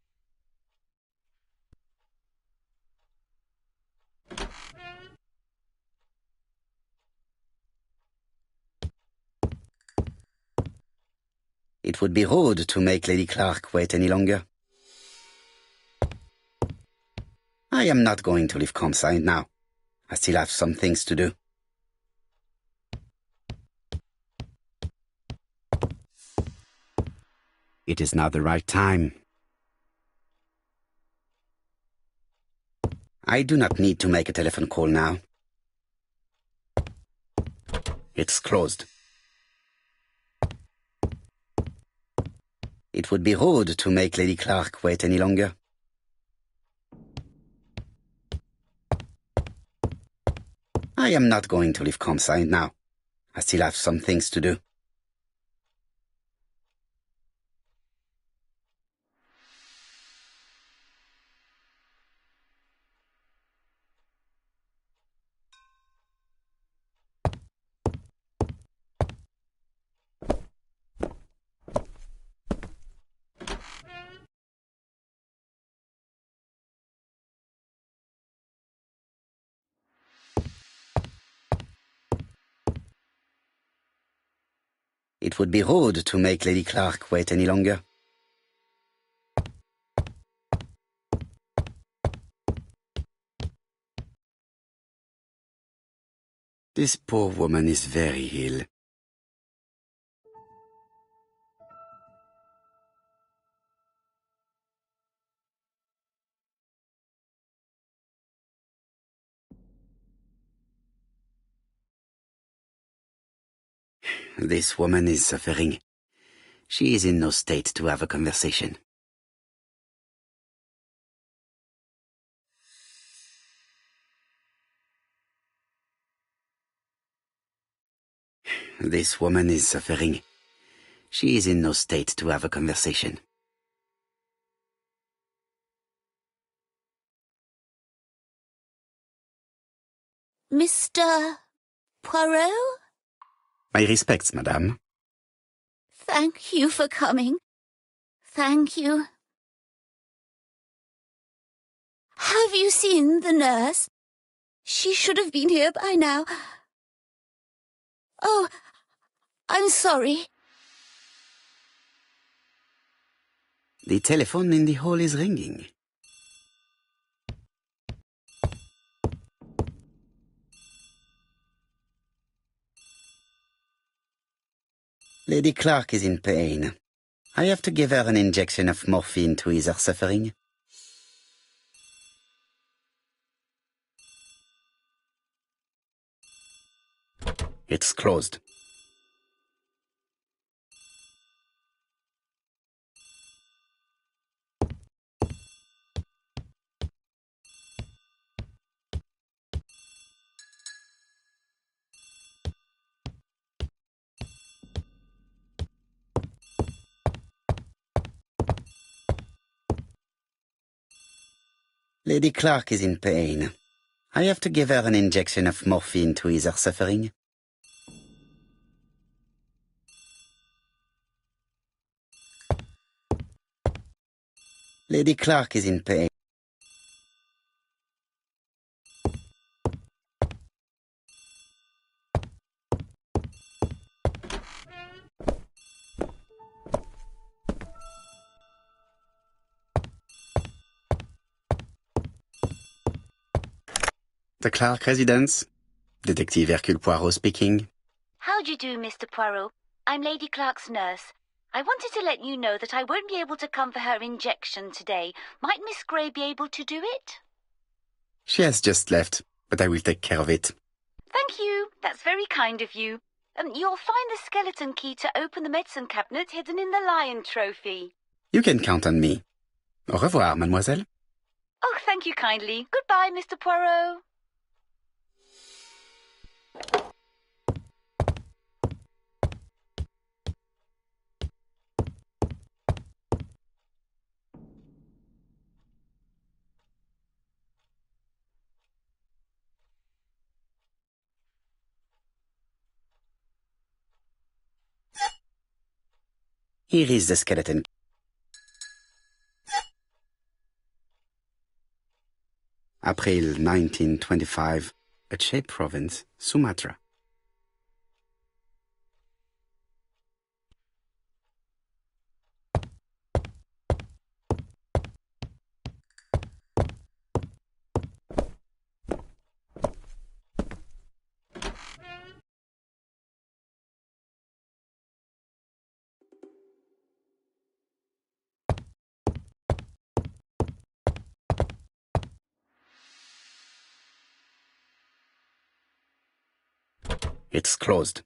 It would be rude to make Lady Clark wait any longer. I am not going to leave Campside now. I still have some things to do. It is not the right time. I do not need to make a telephone call now. It's closed. It would be rude to make Lady Clark wait any longer. I am not going to leave Campside now. I still have some things to do. It would be rude to make Lady Clark wait any longer. This poor woman is very ill. This woman is suffering. She is in no state to have a conversation. This woman is suffering. She is in no state to have a conversation. Mr. Poirot? My respects, madame. Thank you for coming. Thank you. Have you seen the nurse? She should have been here by now. Oh, I'm sorry. The telephone in the hall is ringing. Lady Clark is in pain. I have to give her an injection of morphine to ease her suffering. It's closed. Lady Clark is in pain. I have to give her an injection of morphine to ease her suffering. Lady Clark is in pain. The Clark residence. Detective Hercule Poirot speaking. How do you do, Mr. Poirot? I'm Lady Clark's nurse. I wanted to let you know that I won't be able to come for her injection today. Might Miss Gray be able to do it? She has just left, but I will take care of it. Thank you. That's very kind of you. You'll find the skeleton key to open the medicine cabinet hidden in the lion trophy. You can count on me. Au revoir, mademoiselle. Oh, thank you kindly. Goodbye, Mr. Poirot. Here is the skeleton. April 1925, Aceh Province, Sumatra. It's closed.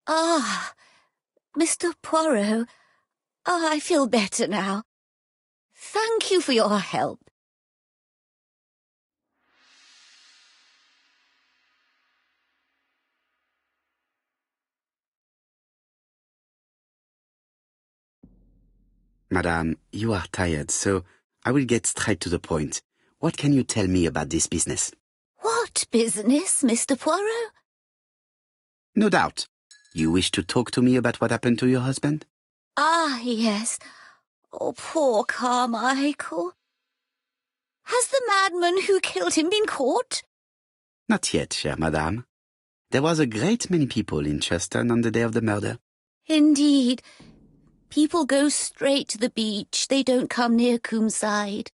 Ah, Mr. Poirot. I feel better now. Thank you for your help. Madame, you are tired, so I will get straight to the point. What can you tell me about this business? What business, Mr. Poirot? No doubt. You wish to talk to me about what happened to your husband? Ah, yes. Oh, poor Carmichael. Has the madman who killed him been caught? Not yet, chère madame. There was a great many people in Cheston on the day of the murder. Indeed. People go straight to the beach. They don't come near Coomside.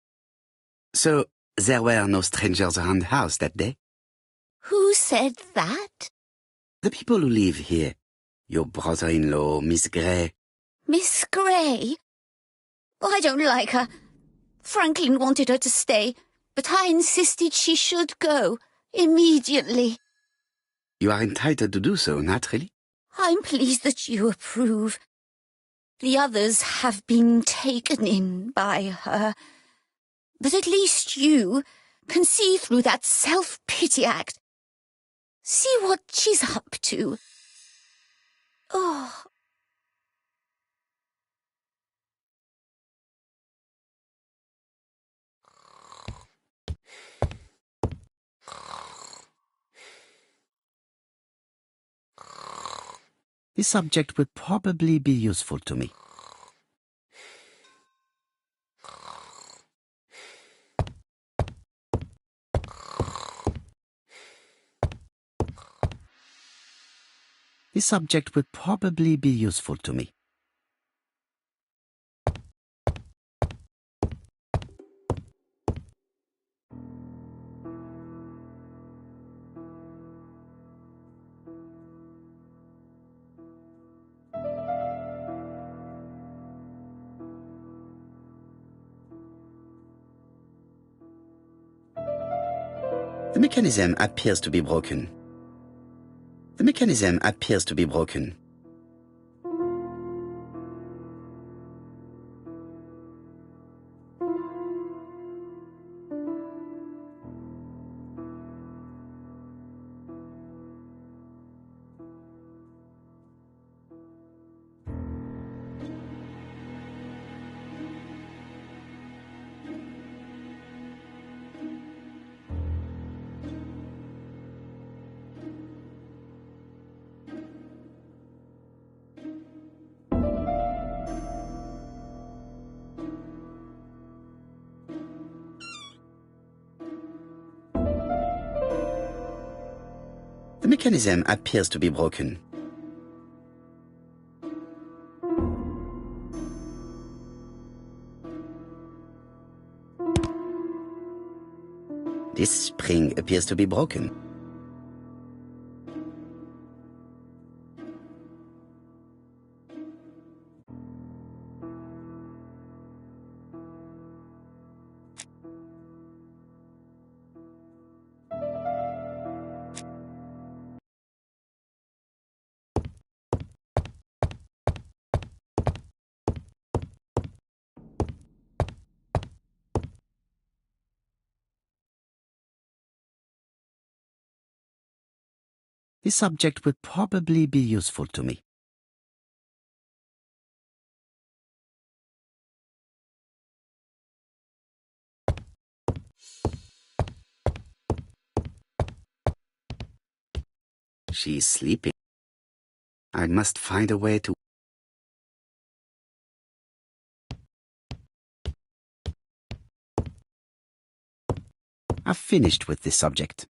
So, there were no strangers around the house that day? Who said that? The people who live here. Your brother-in-law, Miss Gray. Miss Gray? I don't like her. Franklin wanted her to stay, but I insisted she should go, immediately. You are entitled to do so, naturally. I'm pleased that you approve. The others have been taken in by her. But at least you can see through that self-pity act. See what she's up to. Oh. This subject would probably be useful to me. This subject would probably be useful to me. The mechanism appears to be broken. The mechanism appears to be broken. The mechanism appears to be broken. This spring appears to be broken. This subject would probably be useful to me. She's sleeping. I must find a way to... I've finished with this subject.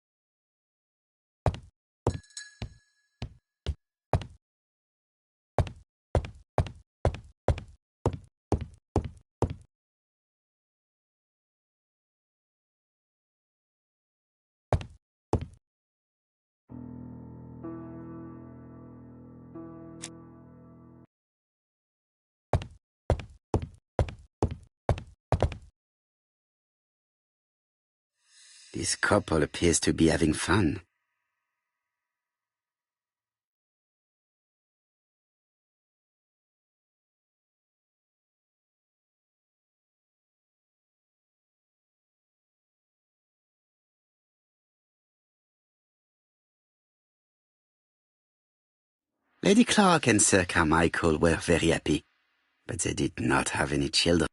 This couple appears to be having fun. Lady Clark and Sir Carmichael were very happy, but they did not have any children.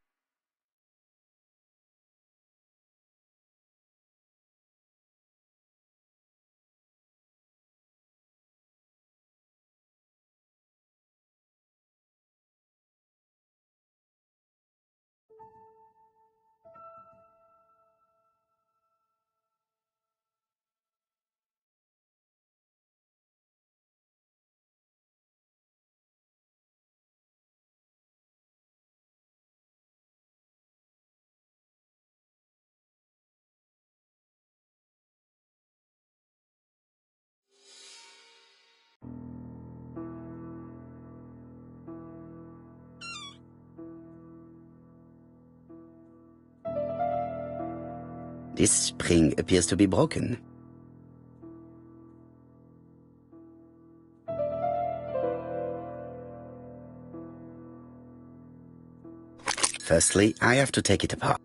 This spring appears to be broken. Firstly, I have to take it apart.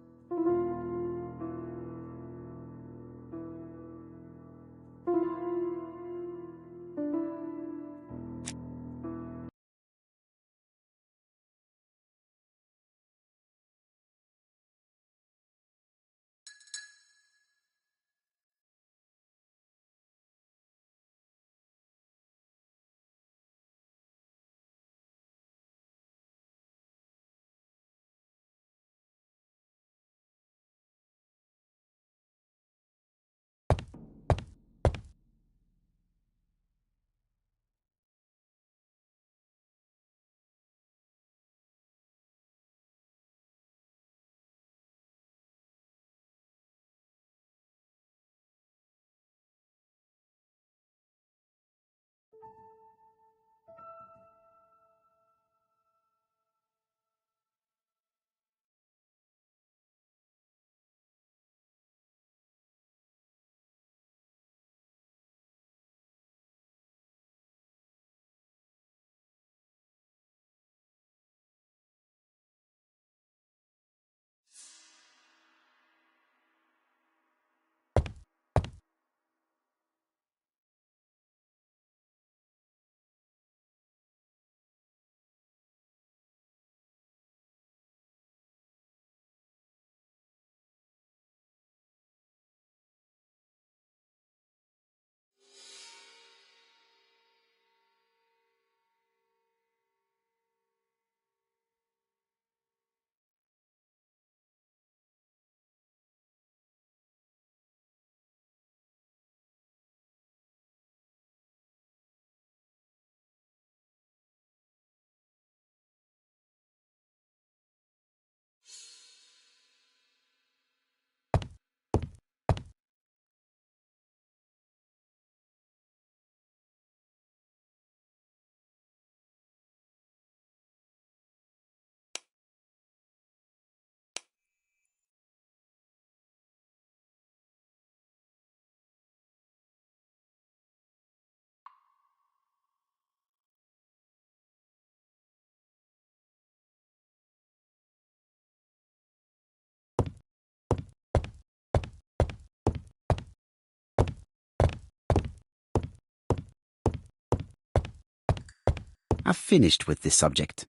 I've finished with this subject.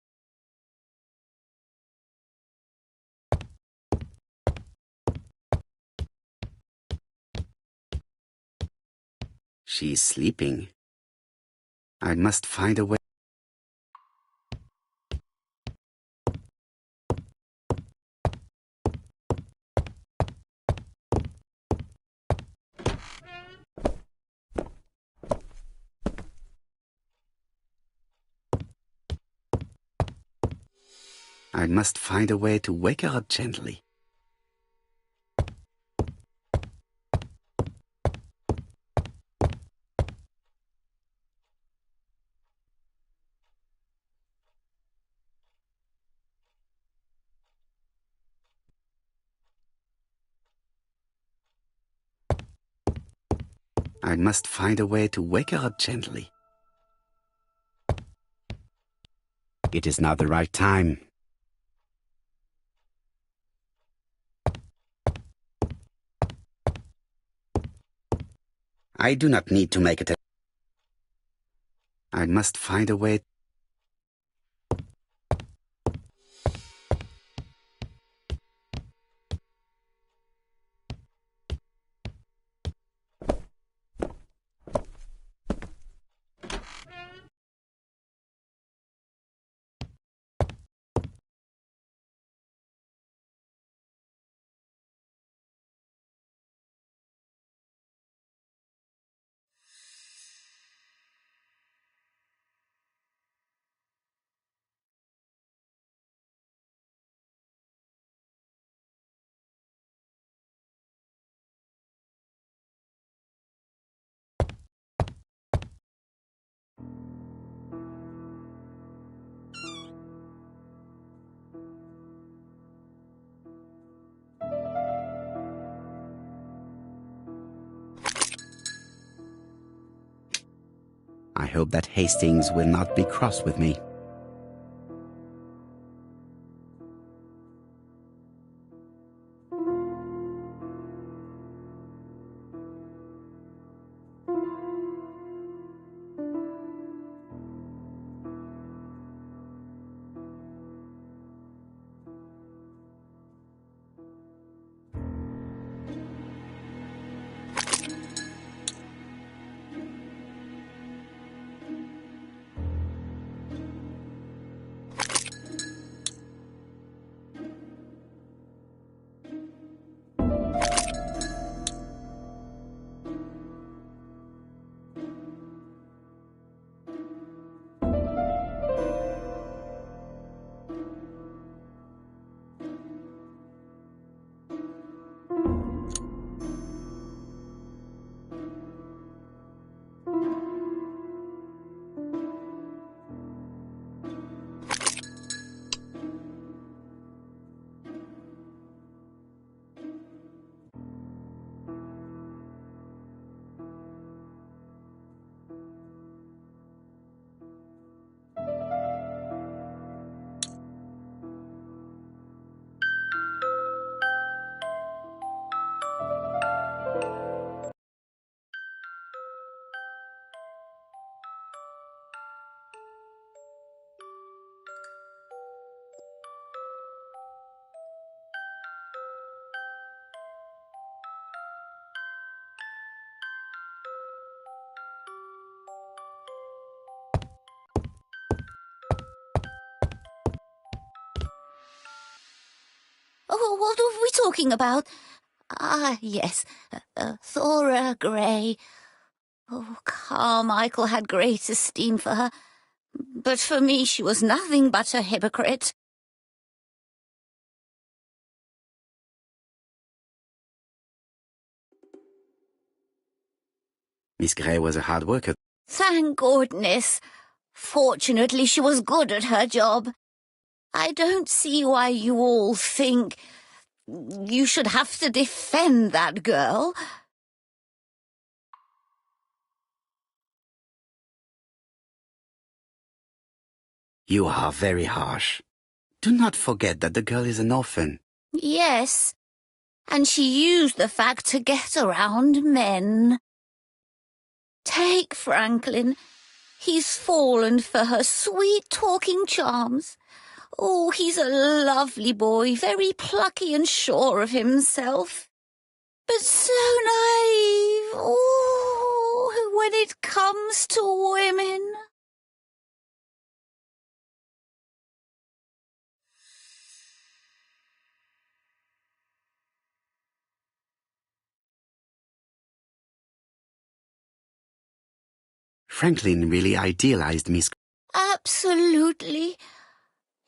She's sleeping. I must find a way. I must find a way to wake her up gently. I must find a way to wake her up gently. It is not the right time. I do not need to make it. I must find a way. I hope that Hastings will not be cross with me. Oh, what are we talking about? Ah, yes, Thora Grey. Oh, Carmichael had great esteem for her, but for me she was nothing but a hypocrite. Miss Grey was a hard worker. Thank goodness. Fortunately, she was good at her job. I don't see why you all think you should have to defend that girl. You are very harsh. Do not forget that the girl is an orphan. Yes, and she used the fact to get around men. Take Franklin. He's fallen for her sweet-talking charms. Oh, he's a lovely boy, very plucky and sure of himself. But so naive. Oh, when it comes to women. Franklin really idealized Miss. Absolutely.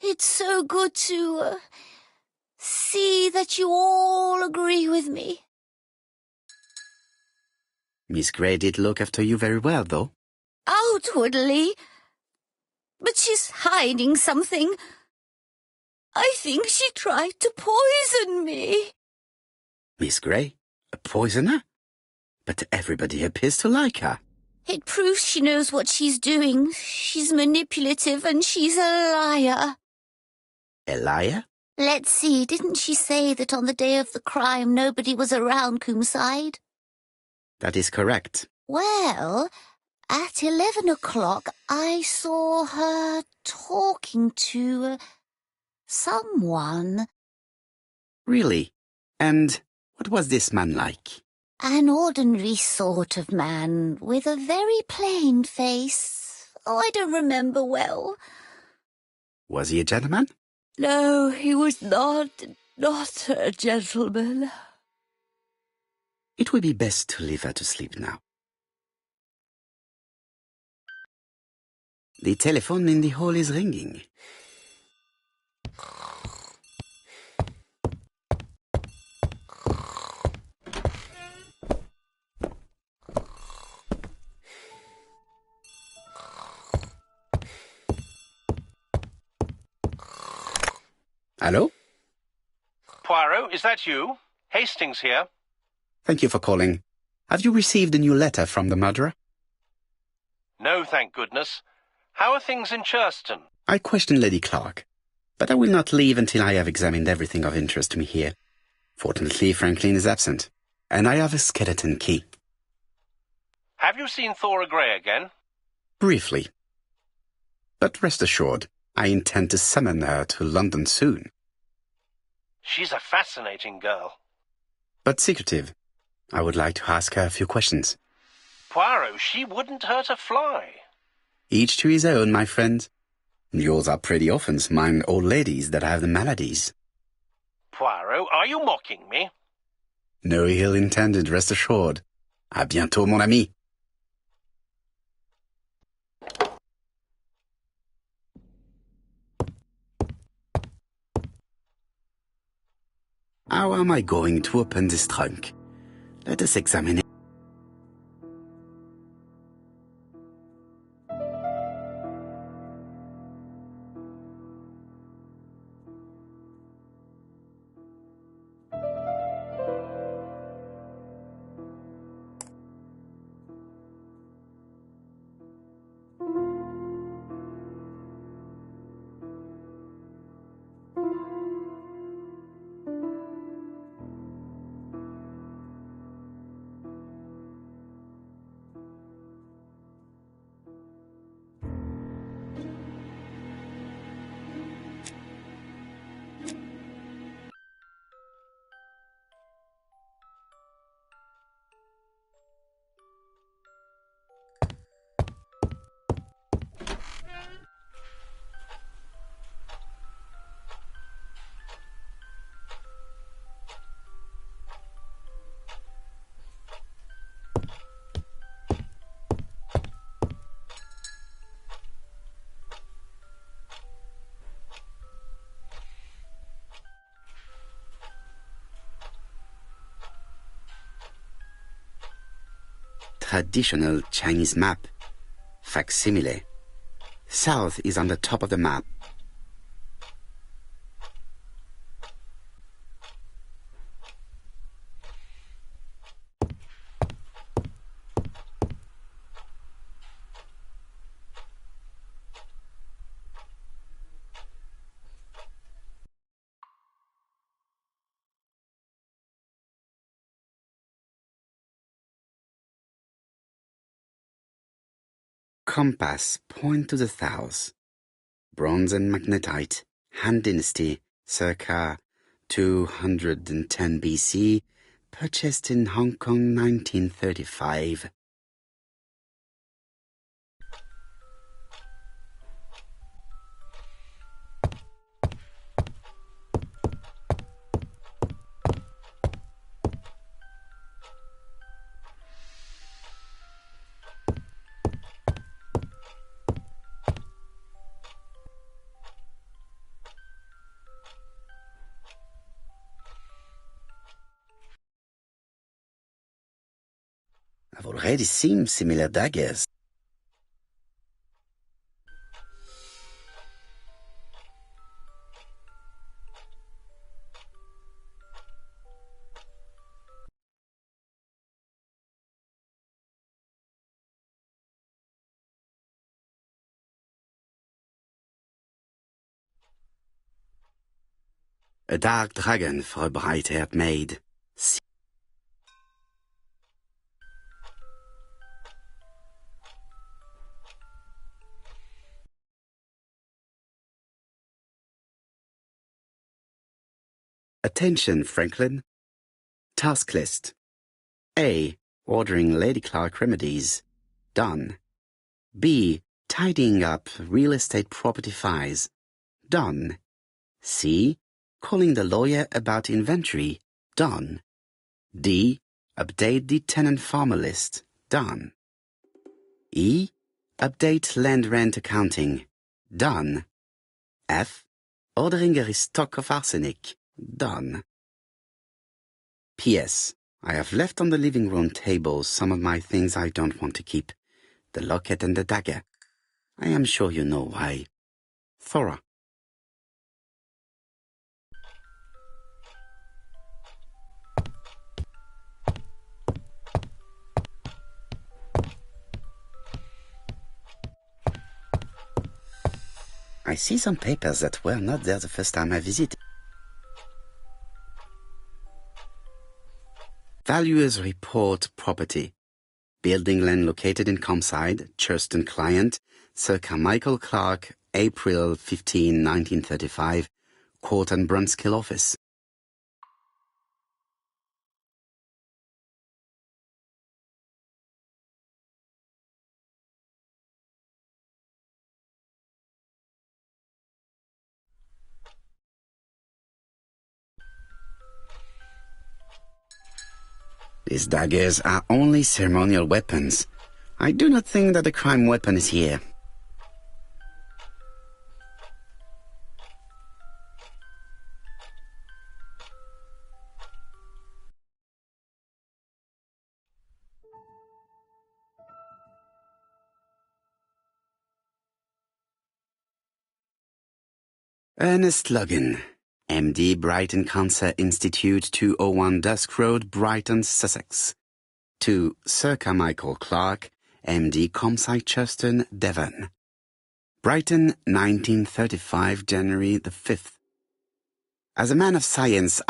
It's so good to see that you all agree with me. Miss Grey did look after you very well, though. Outwardly. But she's hiding something. I think she tried to poison me. Miss Grey? A poisoner? But everybody appears to like her. It proves she knows what she's doing. She's manipulative and she's a liar. A liar? Let's see, didn't she say that on the day of the crime nobody was around Coomside? That is correct. Well, at 11 o'clock I saw her talking to someone. Really? And what was this man like? An ordinary sort of man with a very plain face. Oh, I don't remember well. Was he a gentleman? No, he was not a gentleman. It would be best to leave her to sleep now. The telephone in the hall is ringing. Hello? Poirot, is that you? Hastings here. Thank you for calling. Have you received a new letter from the murderer? No, thank goodness. How are things in Churston? I question Lady Clark, but I will not leave until I have examined everything of interest to me here. Fortunately, Franklin is absent, and I have a skeleton key. Have you seen Thora Grey again? Briefly. But rest assured, I intend to summon her to London soon. She's a fascinating girl. But secretive. I would like to ask her a few questions. Poirot, she wouldn't hurt a fly. Each to his own, my friend. Yours are pretty orphans, mine old ladies that have the maladies. Poirot, are you mocking me? No ill intended, rest assured. À bientôt, mon ami. How am I going to open this trunk? Let us examine it. Traditional Chinese map. Facsimile. South is on the top of the map. Compass point to the south. Bronze and magnetite. Han Dynasty, circa 210 BC. Purchased in Hong Kong 1935. I've already seen similar daggers. A dark dragon for a bright-haired maid. Attention, Franklin. Task list. A. Ordering Lady Clark remedies. Done. B. Tidying up real estate property files. Done. C. Calling the lawyer about inventory. Done. D. Update the tenant-farmer list. Done. E. Update land rent accounting. Done. F. Ordering a restock of arsenic. Done. P.S. I have left on the living room table some of my things I don't want to keep. The locket and the dagger. I am sure you know why. Thora. I see some papers that were not there the first time I visited. Valuers report property. Building land located in Compside, Churston client, Sir Carmichael Clark, April 15, 1935, Court and Brunskill office. These daggers are only ceremonial weapons. I do not think that the crime weapon is here. Ernest Logan, MD, Brighton Cancer Institute, 201 Dusk Road, Brighton, Sussex. To Sir Carmichael Clark, MD, Compside, Churston, Devon. Brighton, 1935, January the 5th. As a man of science,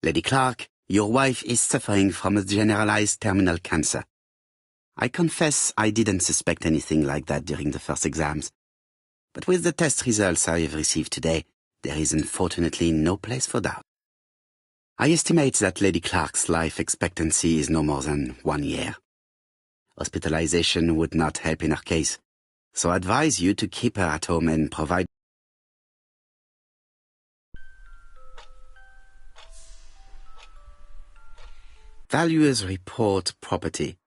Lady Clark, your wife is suffering from a generalized terminal cancer. I confess I didn't suspect anything like that during the first exams. But with the test results I have received today, there is unfortunately no place for doubt. I estimate that Lady Clark's life expectancy is no more than 1 year. Hospitalization would not help in her case, so I advise you to keep her at home and provide. Valuers report property.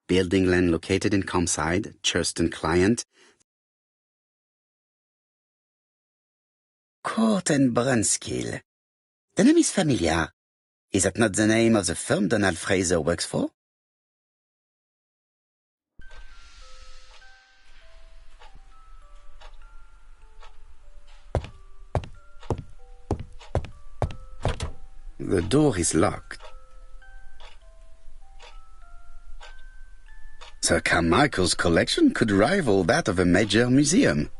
Building land located in Compside, Churston client, Court and Brunskill. The name is familiar. Is that not the name of the firm Donald Fraser works for? The door is locked. Sir Carmichael's collection could rival that of a major museum.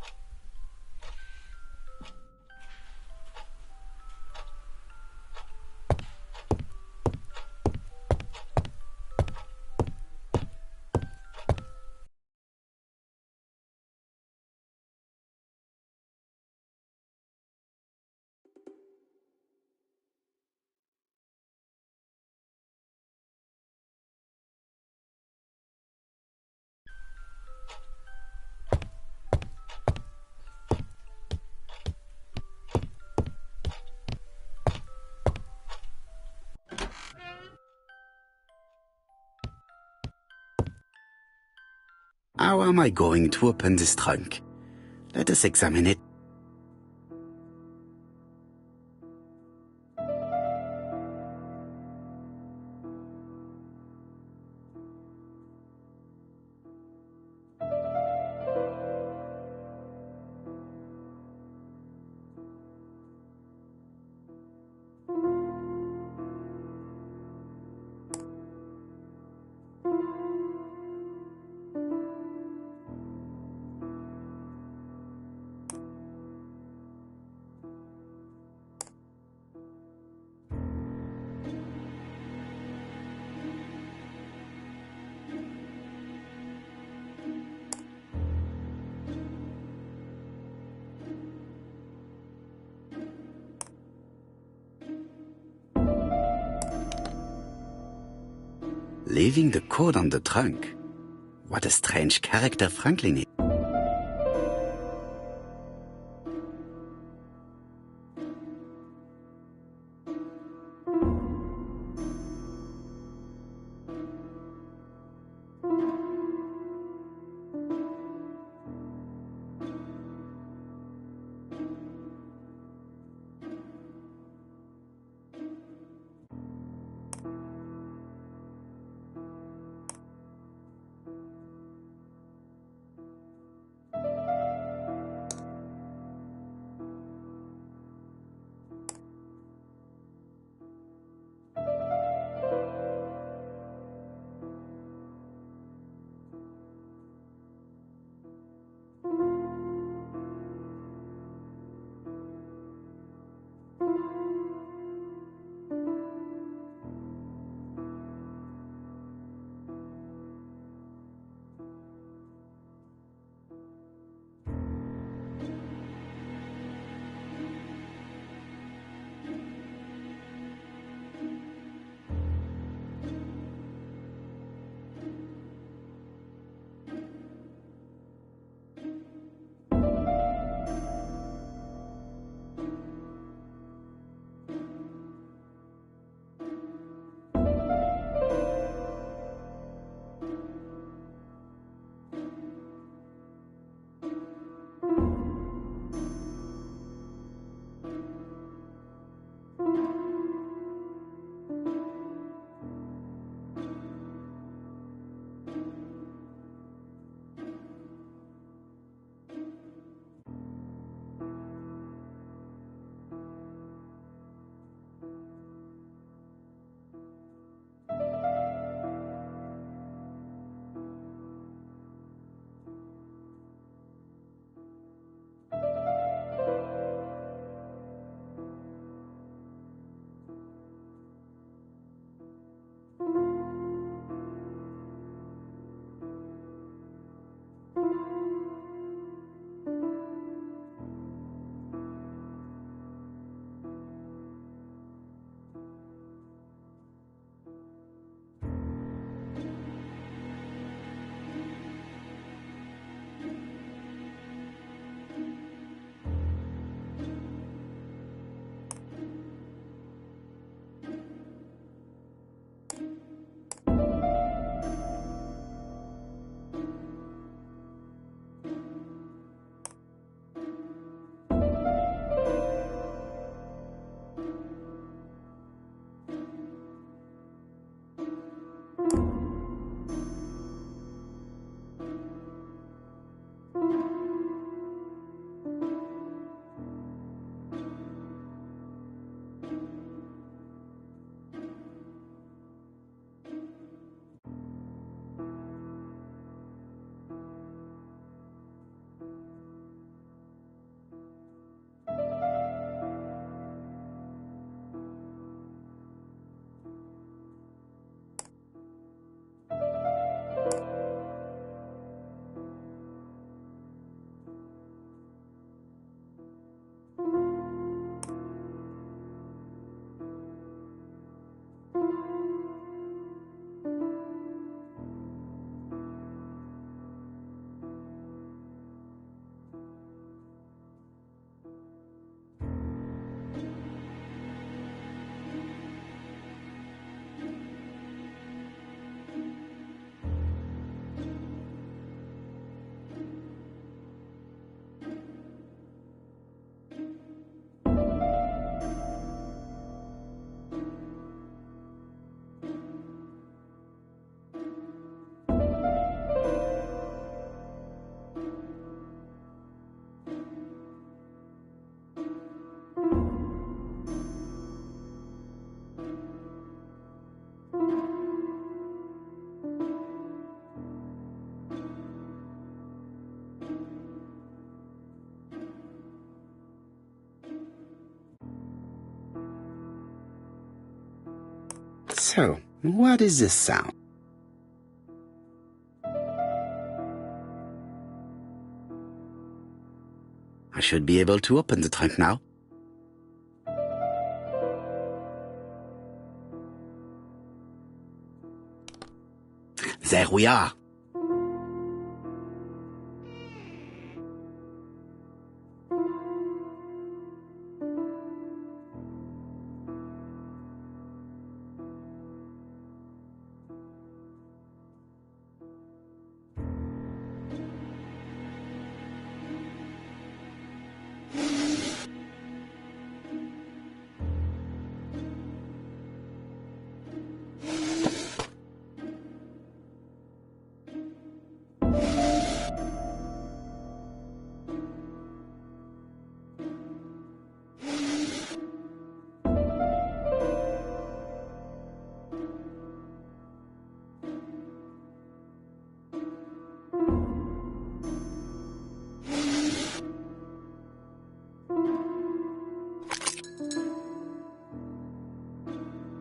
How am I going to open this trunk? Let us examine it. Leaving the code on the trunk. What a strange character Franklin is. So, what is this sound? I should be able to open the trunk now. There we are.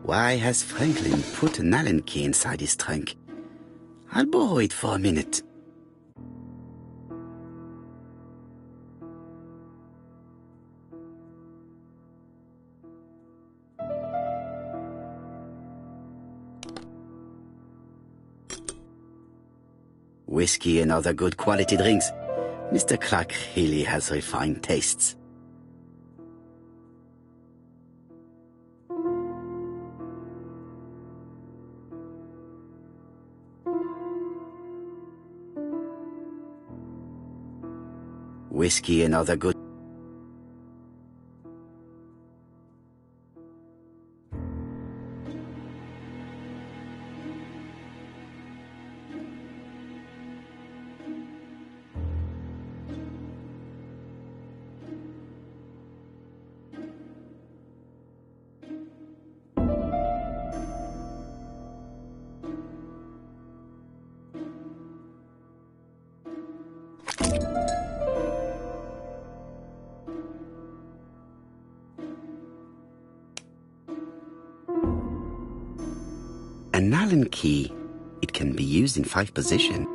Why has Franklin put an Allen key inside his trunk? I'll borrow it for a minute. Whiskey and other good quality drinks. Mr. Clark really has refined tastes. Whiskey and other good... An Allen key. It can be used in 5 positions.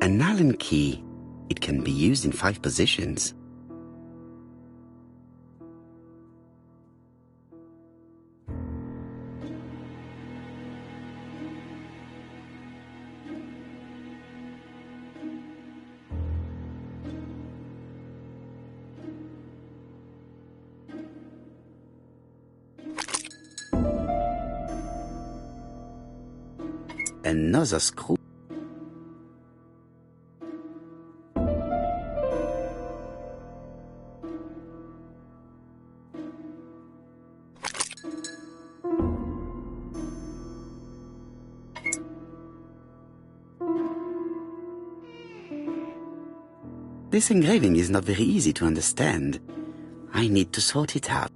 An Allen key. It can be used in 5 positions. Another screw. This engraving is not very easy to understand. I need to sort it out.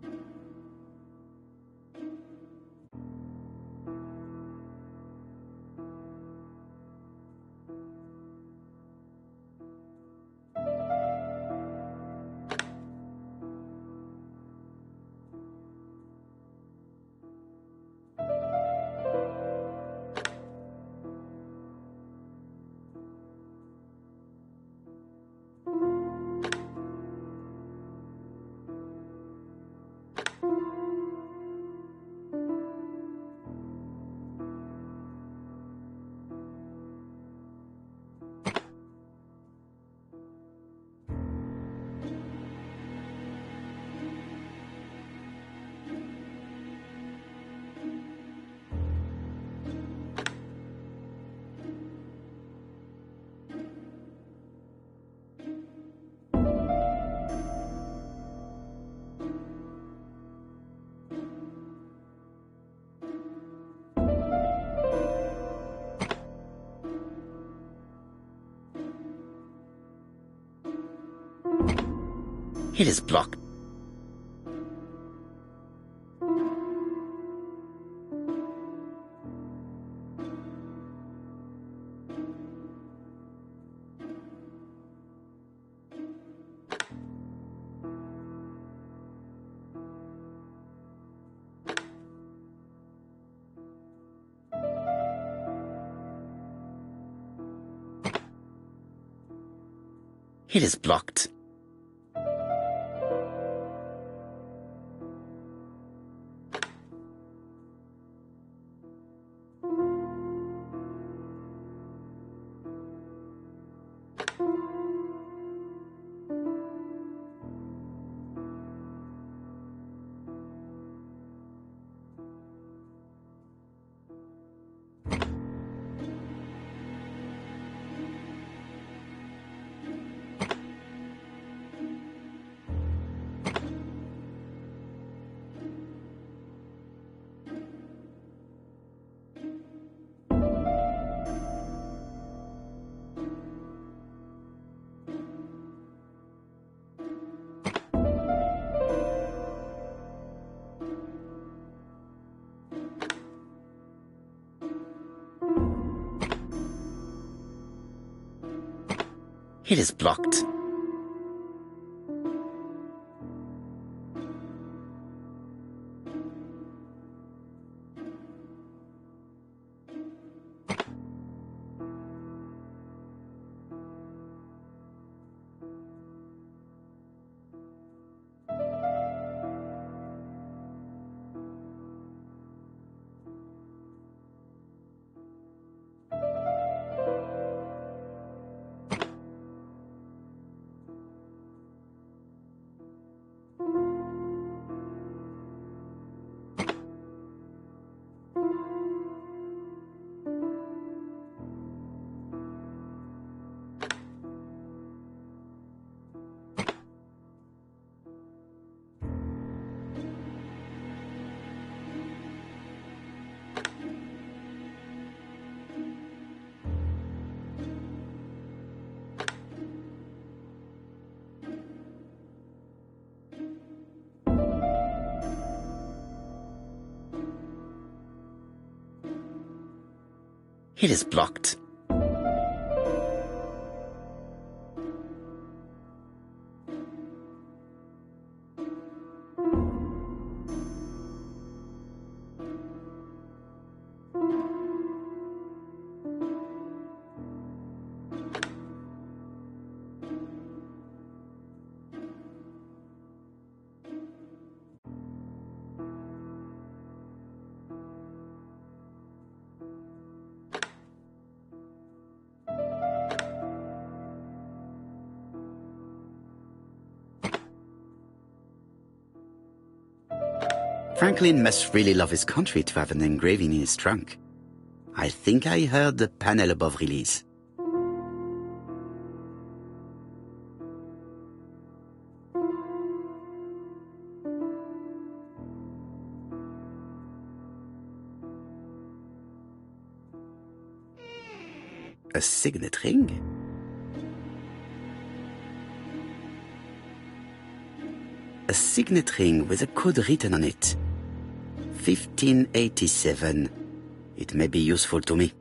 It is blocked. It is blocked. It is blocked. It is blocked. Franklin must really love his country to have an engraving in his trunk. I think I heard the panel above release. A signet ring? A signet ring with a code written on it. 1587. It may be useful to me.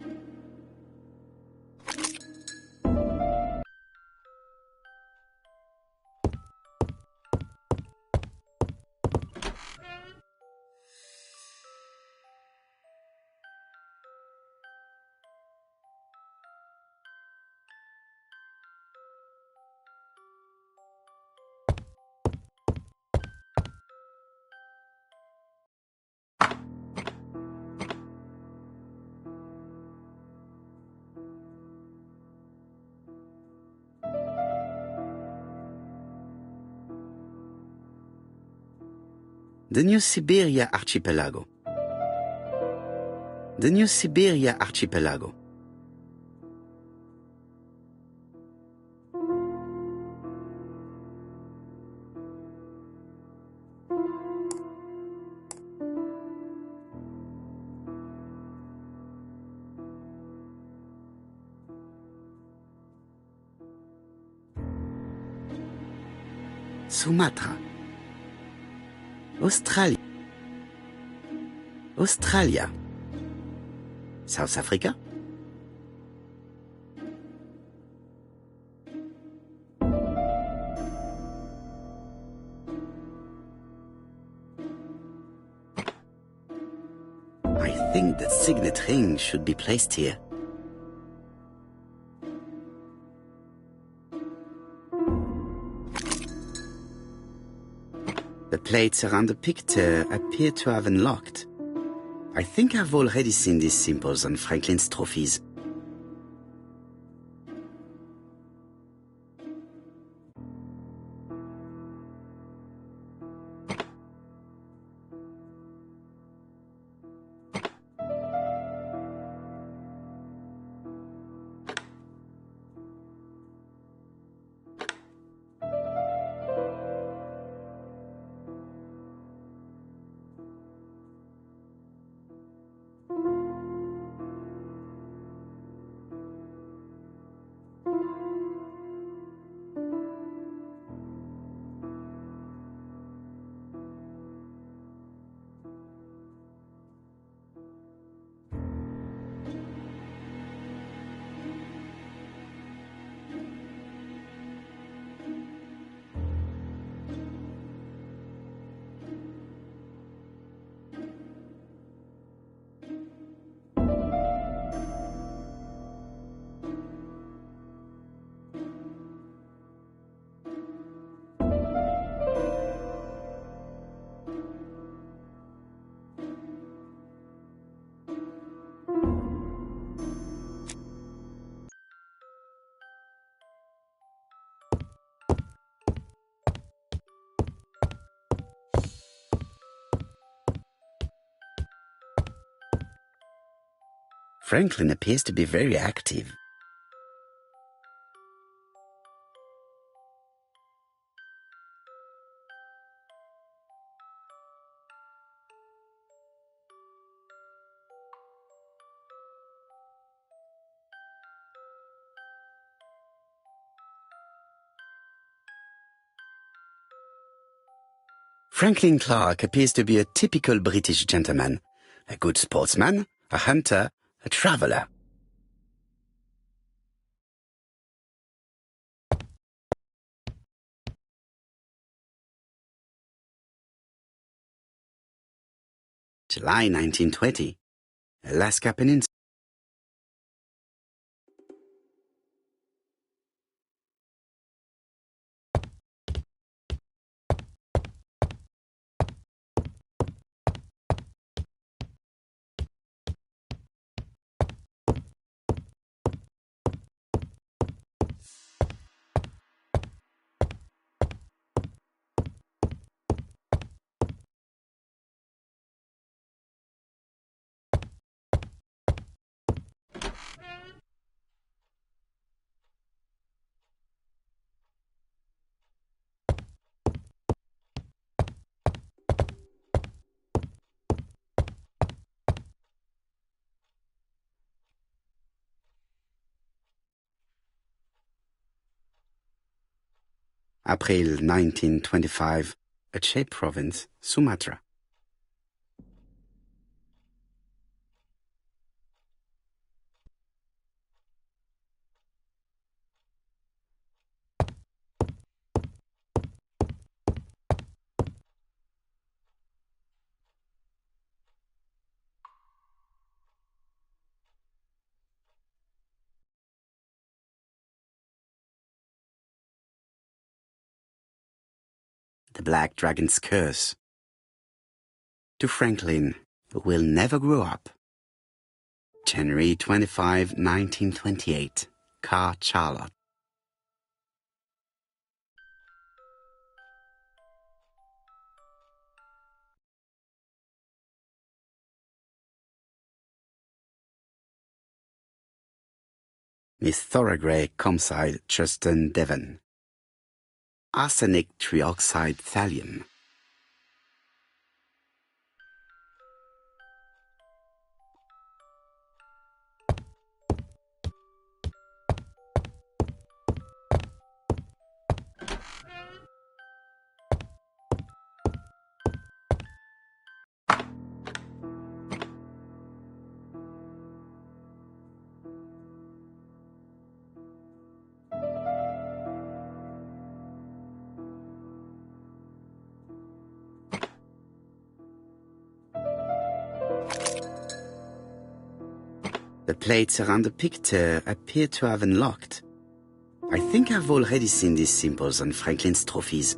The New Siberia Archipelago. The New Siberia Archipelago. Sumatra. Australia. Australia. South Africa. I think the signet ring should be placed here. The plates around the picture appear to have unlocked. I think I've already seen these symbols on Franklin's trophies. Franklin appears to be very active. Franklin Clark appears to be a typical British gentleman, a good sportsman, a hunter, a traveler. July 1920, Alaska Peninsula. April 1925, Aceh Province, Sumatra. The Black Dragon's Curse. To Franklin, who will never grow up. January 25, 1928, Car Charlotte. Miss Thoroughgrey Comside Justin Devon. Arsenic trioxide thallium. plates around the picture appear to have unlocked. I think I've already seen these symbols on Franklin's trophies.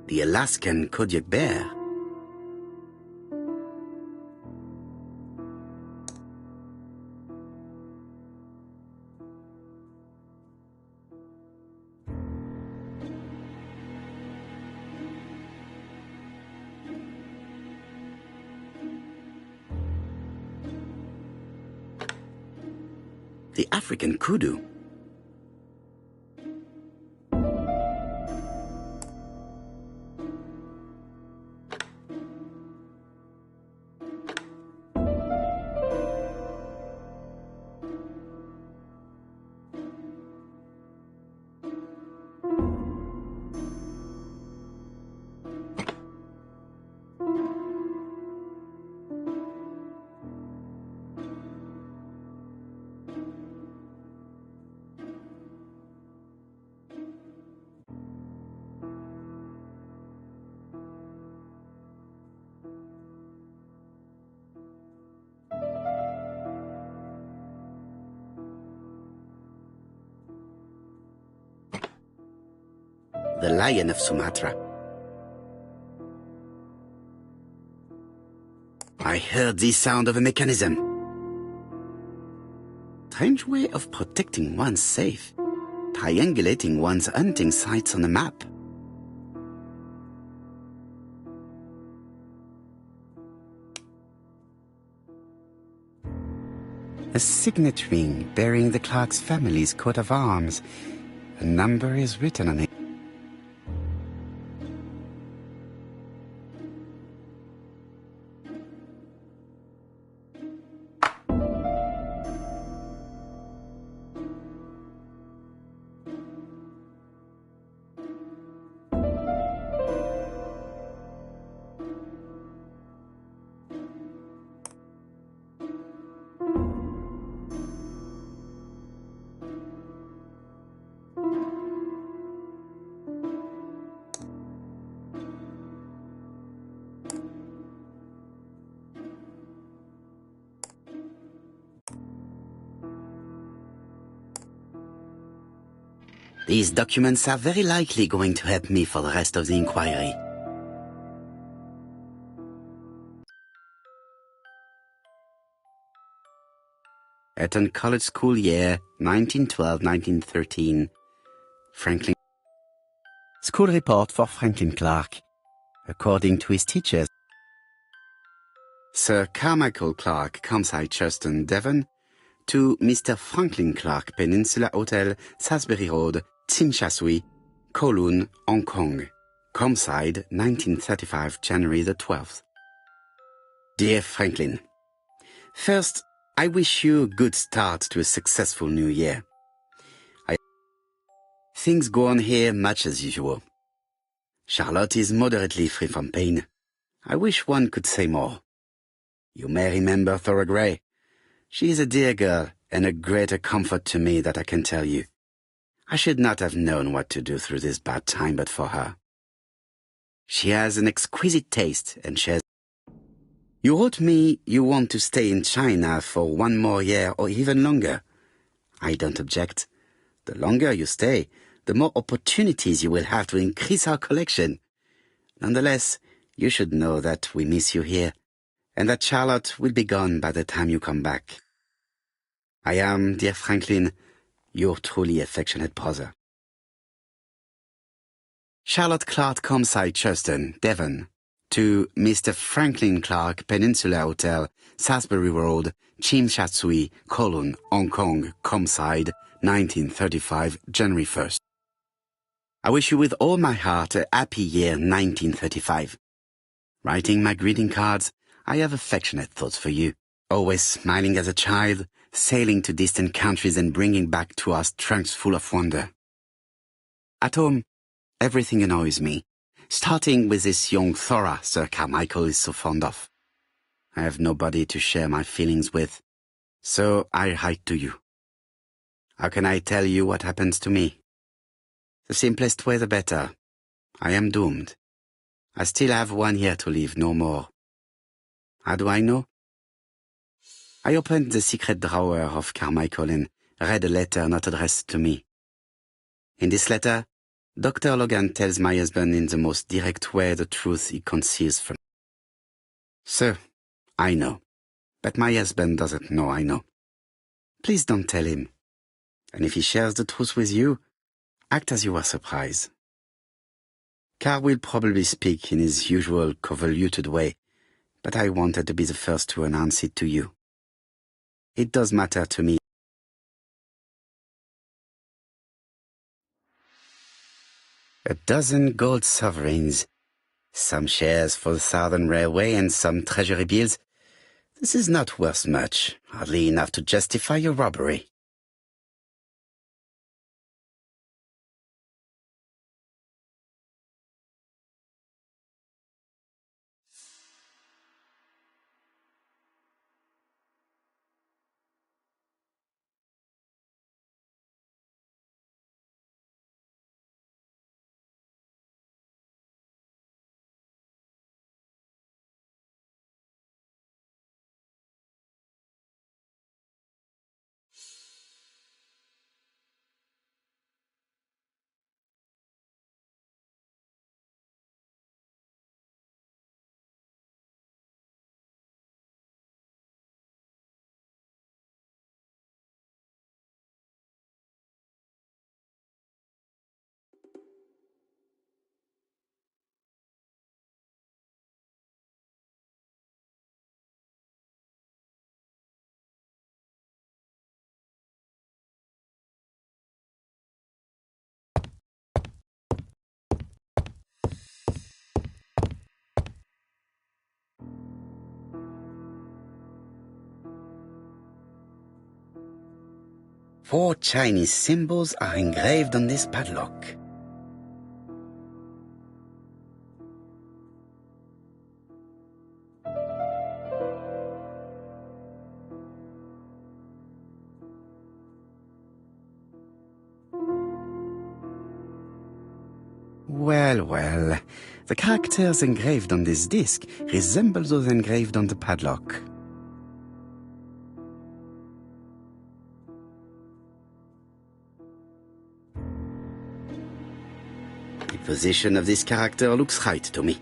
The Alaskan Kodiak bear. The African kudu. The lion of Sumatra. I heard the sound of a mechanism. Strange way of protecting one's safe. Triangulating one's hunting sites on a map. A signet ring bearing the Clark's family's coat of arms. A number is written on it. These documents are very likely going to help me for the rest of the inquiry. Eton College School Year, 1912-1913. Franklin. School report for Franklin Clark. According to his teachers, Sir Carmichael Clark, Campsite, Churston, Devon, to Mr. Franklin Clark, Peninsula Hotel, Salisbury Road, Tsim Kowloon, Hong Kong. Campsite, 1935, January the 12th. Dear Franklin, first, I wish you a good start to a successful new year. Things go on here much as usual. Charlotte is moderately free from pain. I wish one could say more. You may remember Thora Gray. She is a dear girl and a greater comfort to me that I can tell you. I should not have known what to do through this bad time but for her. She has an exquisite taste and shares. You wrote me you want to stay in China for 1 more year or even longer. I don't object. The longer you stay, the more opportunities you will have to increase our collection. Nonetheless, you should know that we miss you here, and that Charlotte will be gone by the time you come back. I am, dear Franklin, your truly affectionate brother. Charlotte Clark, Campsite, Churston, Devon, to Mr. Franklin Clark, Peninsula Hotel, Salisbury Road, Tsim Sha Tsui, Kowloon, Hong Kong, Campsite, 1935, January 1st. I wish you with all my heart a happy year 1935. Writing my greeting cards, I have affectionate thoughts for you. Always smiling as a child, sailing to distant countries and bringing back to us trunks full of wonder. At home, everything annoys me, starting with this young Thora Sir Carmichael is so fond of. I have nobody to share my feelings with, so I write to you. How can I tell you what happens to me? The simplest way the better. I am doomed. I still have 1 year to live, no more. How do I know? I opened the secret drawer of Carmichael and read a letter not addressed to me. In this letter, Dr. Logan tells my husband in the most direct way the truth he conceals from me. Sir, I know, but my husband doesn't know I know. Please don't tell him. And if he shares the truth with you, act as you are surprised. Carr will probably speak in his usual convoluted way, but I wanted to be the first to announce it to you. It does matter to me. A dozen gold sovereigns, some shares for the Southern Railway and some treasury bills. This is not worth much, hardly enough to justify your robbery. Four Chinese symbols are engraved on this padlock. Well, the characters engraved on this disc resemble those engraved on the padlock. Position of this character looks right to me.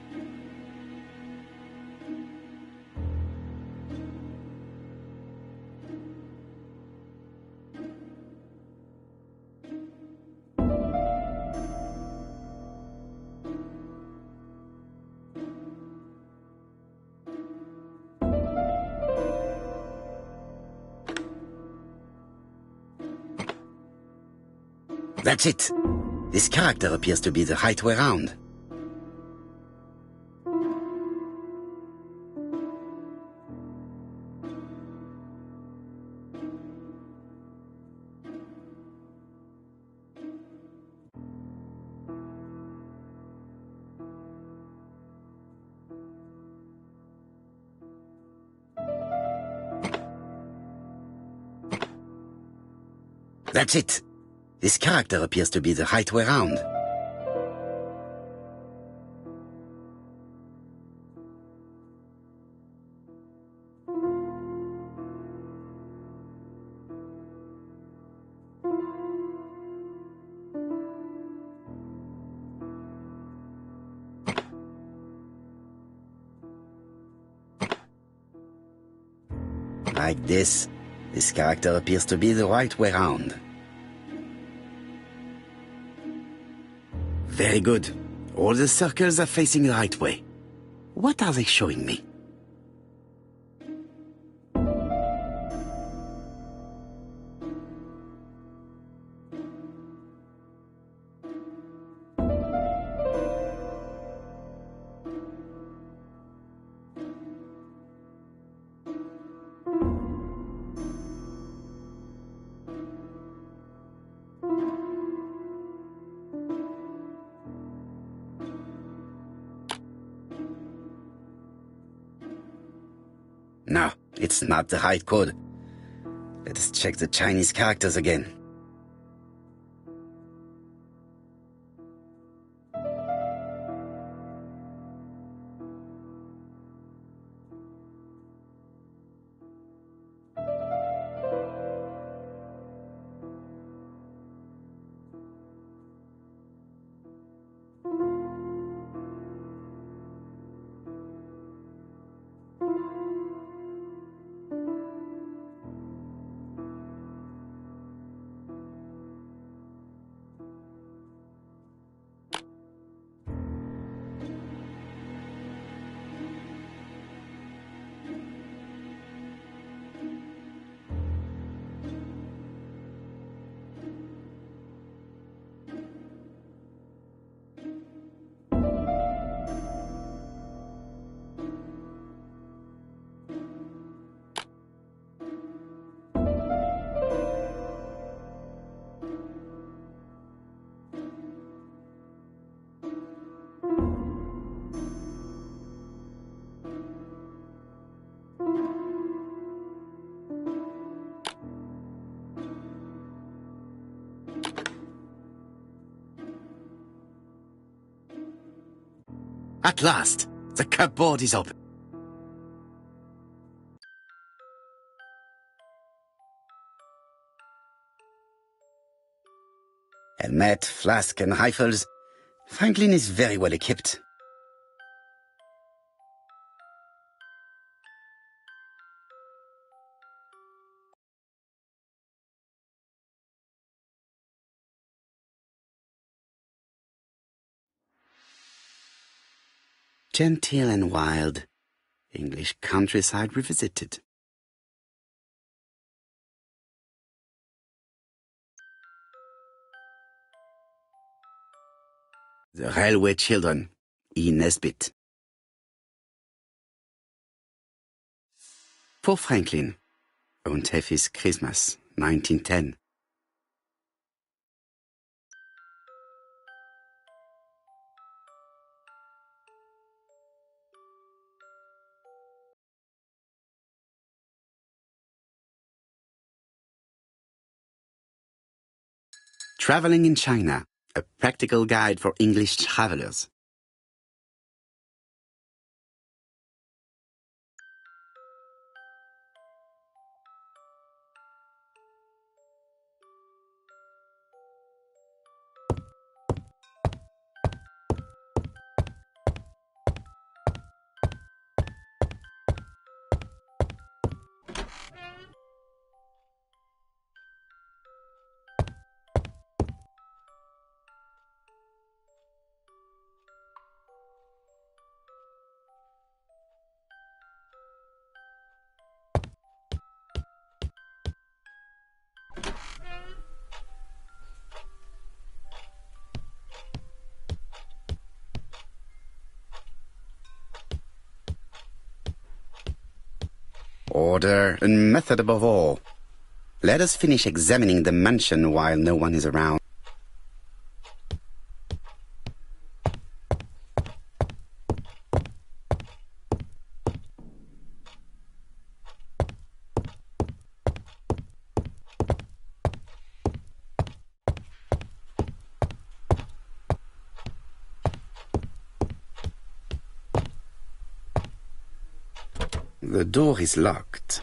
That's it. This character appears to be the right way round. That's it. This character appears to be the right way round. Like this character appears to be the right way round. Very good. All the circles are facing the right way. What are they showing me? No, it's not the right code. Let us check the Chinese characters again. At last, the cupboard is open. Helmet, flask, and rifles. Franklin is very well equipped. Genteel and wild. English countryside revisited. The Railway Children, E. Nesbit. For Franklin, Und Effie's Christmas, 1910. Traveling in China, a practical guide for English travelers. Order and method above all. Let us finish examining the mansion while no one is around. The door is locked.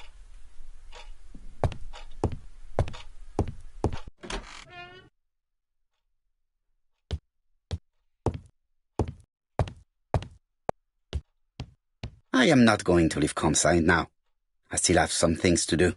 I am not going to leave campsite now. I still have some things to do.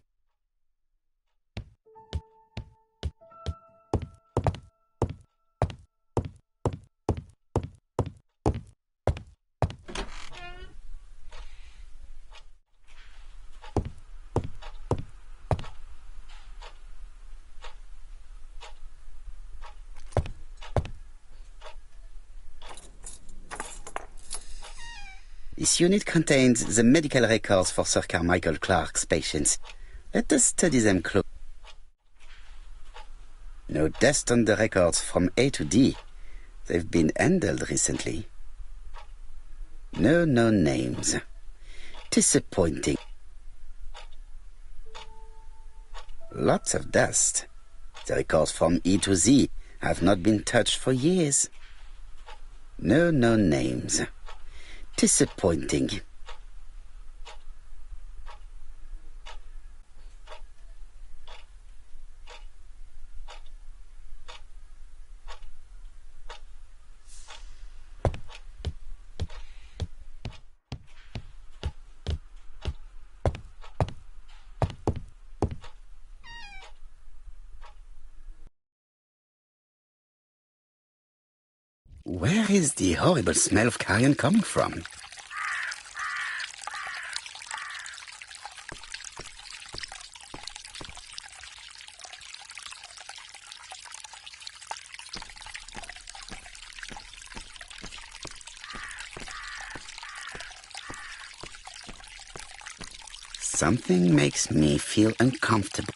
This unit contains the medical records for Sir Carmichael Clark's patients. Let us study them closely. No deaths on the records from A to D. They've been handled recently. No known names. Disappointing. Lots of dust. The records from E to Z have not been touched for years. No known names. Disappointing. Where is the horrible smell of carrion coming from? Something makes me feel uncomfortable.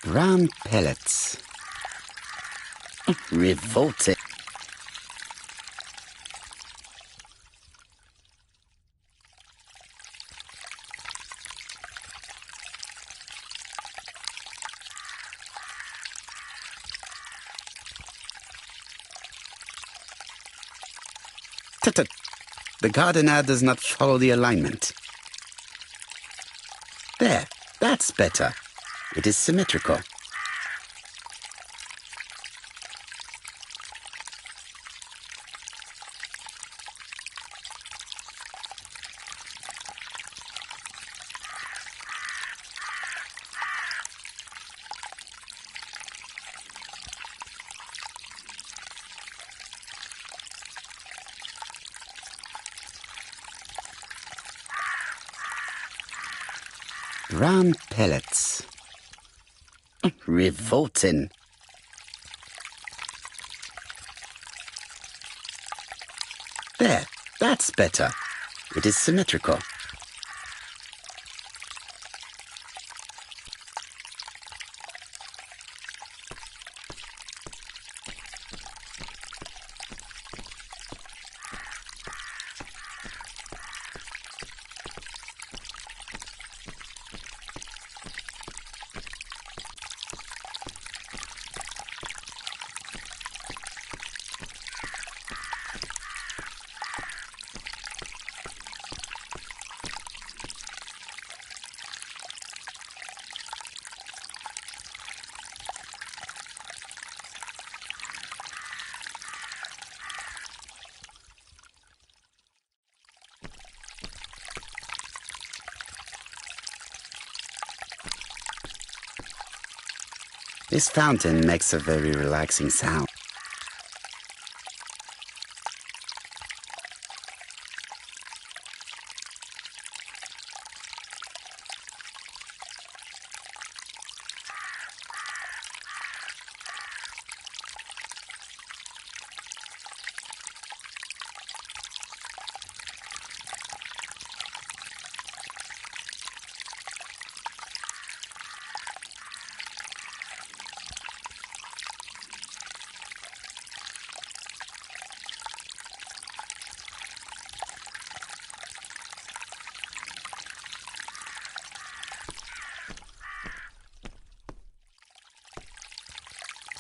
Brown pellets. Revolting. Tut-tut. The gardener does not follow the alignment. There, that's better. It is symmetrical. Brown pellets. Revolting. There, that's better. It is symmetrical. This fountain makes a very relaxing sound.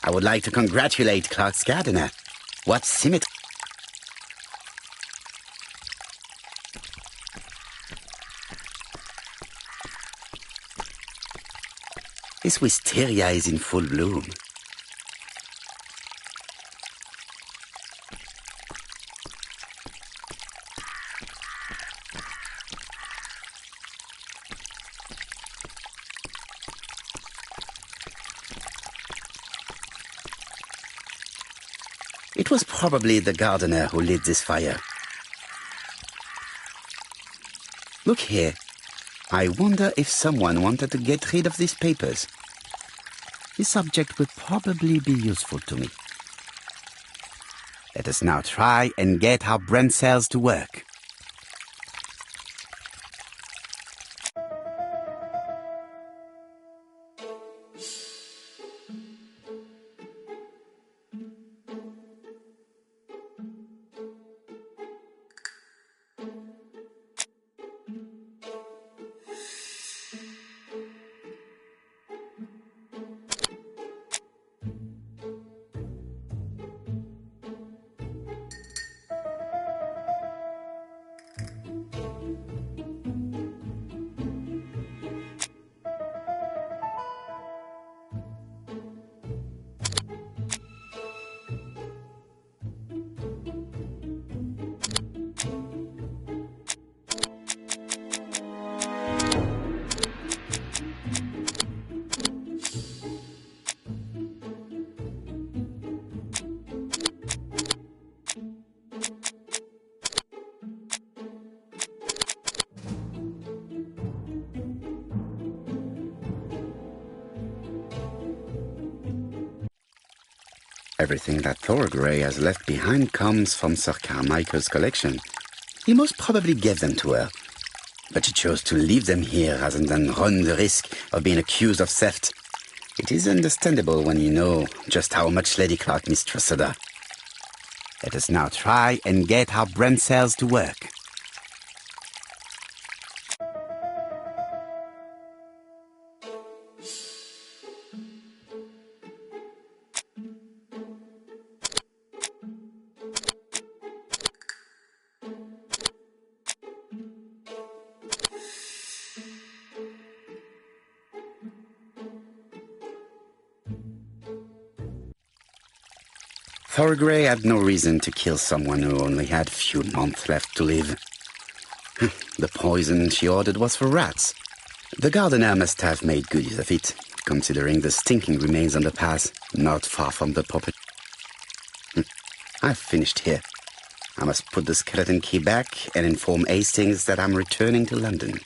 I would like to congratulate Clark's gardener. What symmetry! This wisteria is in full bloom. It was probably the gardener who lit this fire. Look here. I wonder if someone wanted to get rid of these papers. This object would probably be useful to me. Let us now try and get our brain cells to work. Everything that Thorgray has left behind comes from Sir Carmichael's collection. He most probably gave them to her, but she chose to leave them here rather than run the risk of being accused of theft. It is understandable when you know just how much Lady Clark mistrusted her. Let us now try and get our brain cells to work. Thorgray had no reason to kill someone who only had few months left to live. The poison she ordered was for rats. The gardener must have made good use of it, considering the stinking remains on the path, not far from the property. I've finished here. I must put the skeleton key back and inform Hastings that I'm returning to London.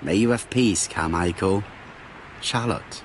May you have peace, Carmichael. Charlotte.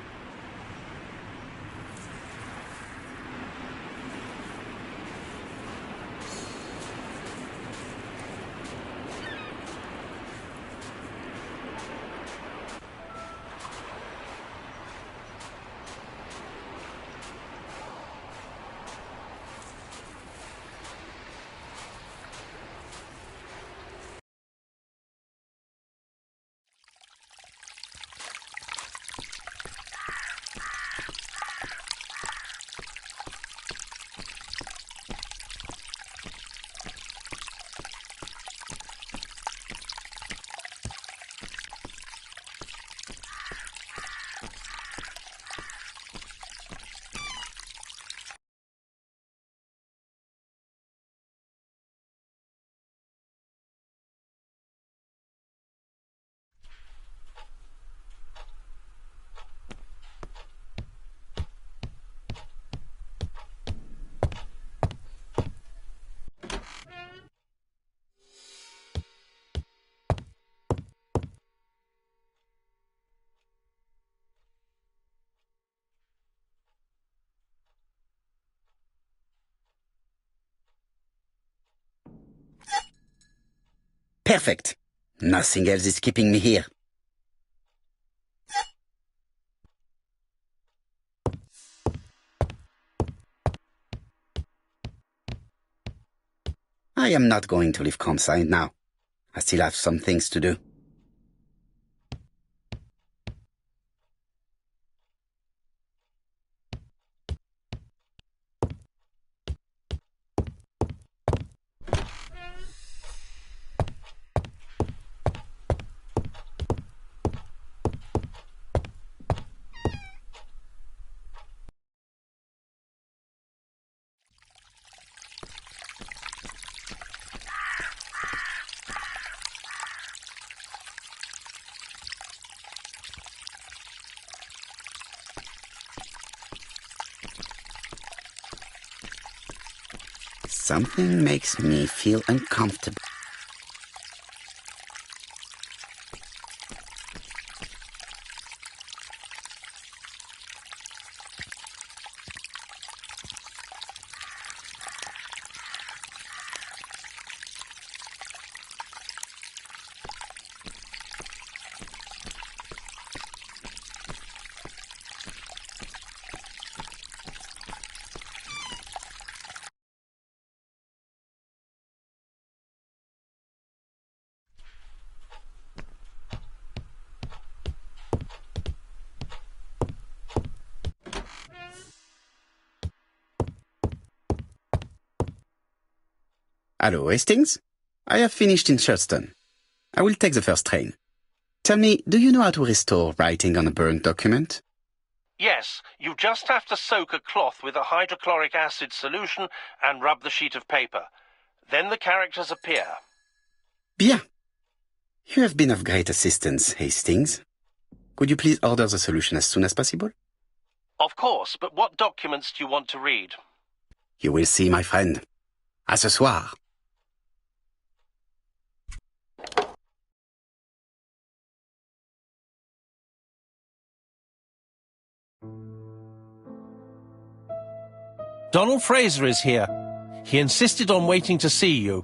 Perfect. Nothing else is keeping me here. I am not going to leave campsite now. I still have some things to do. Something makes me feel uncomfortable. Hello, Hastings. I have finished in Shurston. I will take the first train. Tell me, do you know how to restore writing on a burned document? Yes, you just have to soak a cloth with a hydrochloric acid solution and rub the sheet of paper. Then the characters appear. Bien. You have been of great assistance, Hastings. Could you please order the solution as soon as possible? Of course, but what documents do you want to read? You will see, my friend. À ce soir. Donald Fraser is here. He insisted on waiting to see you.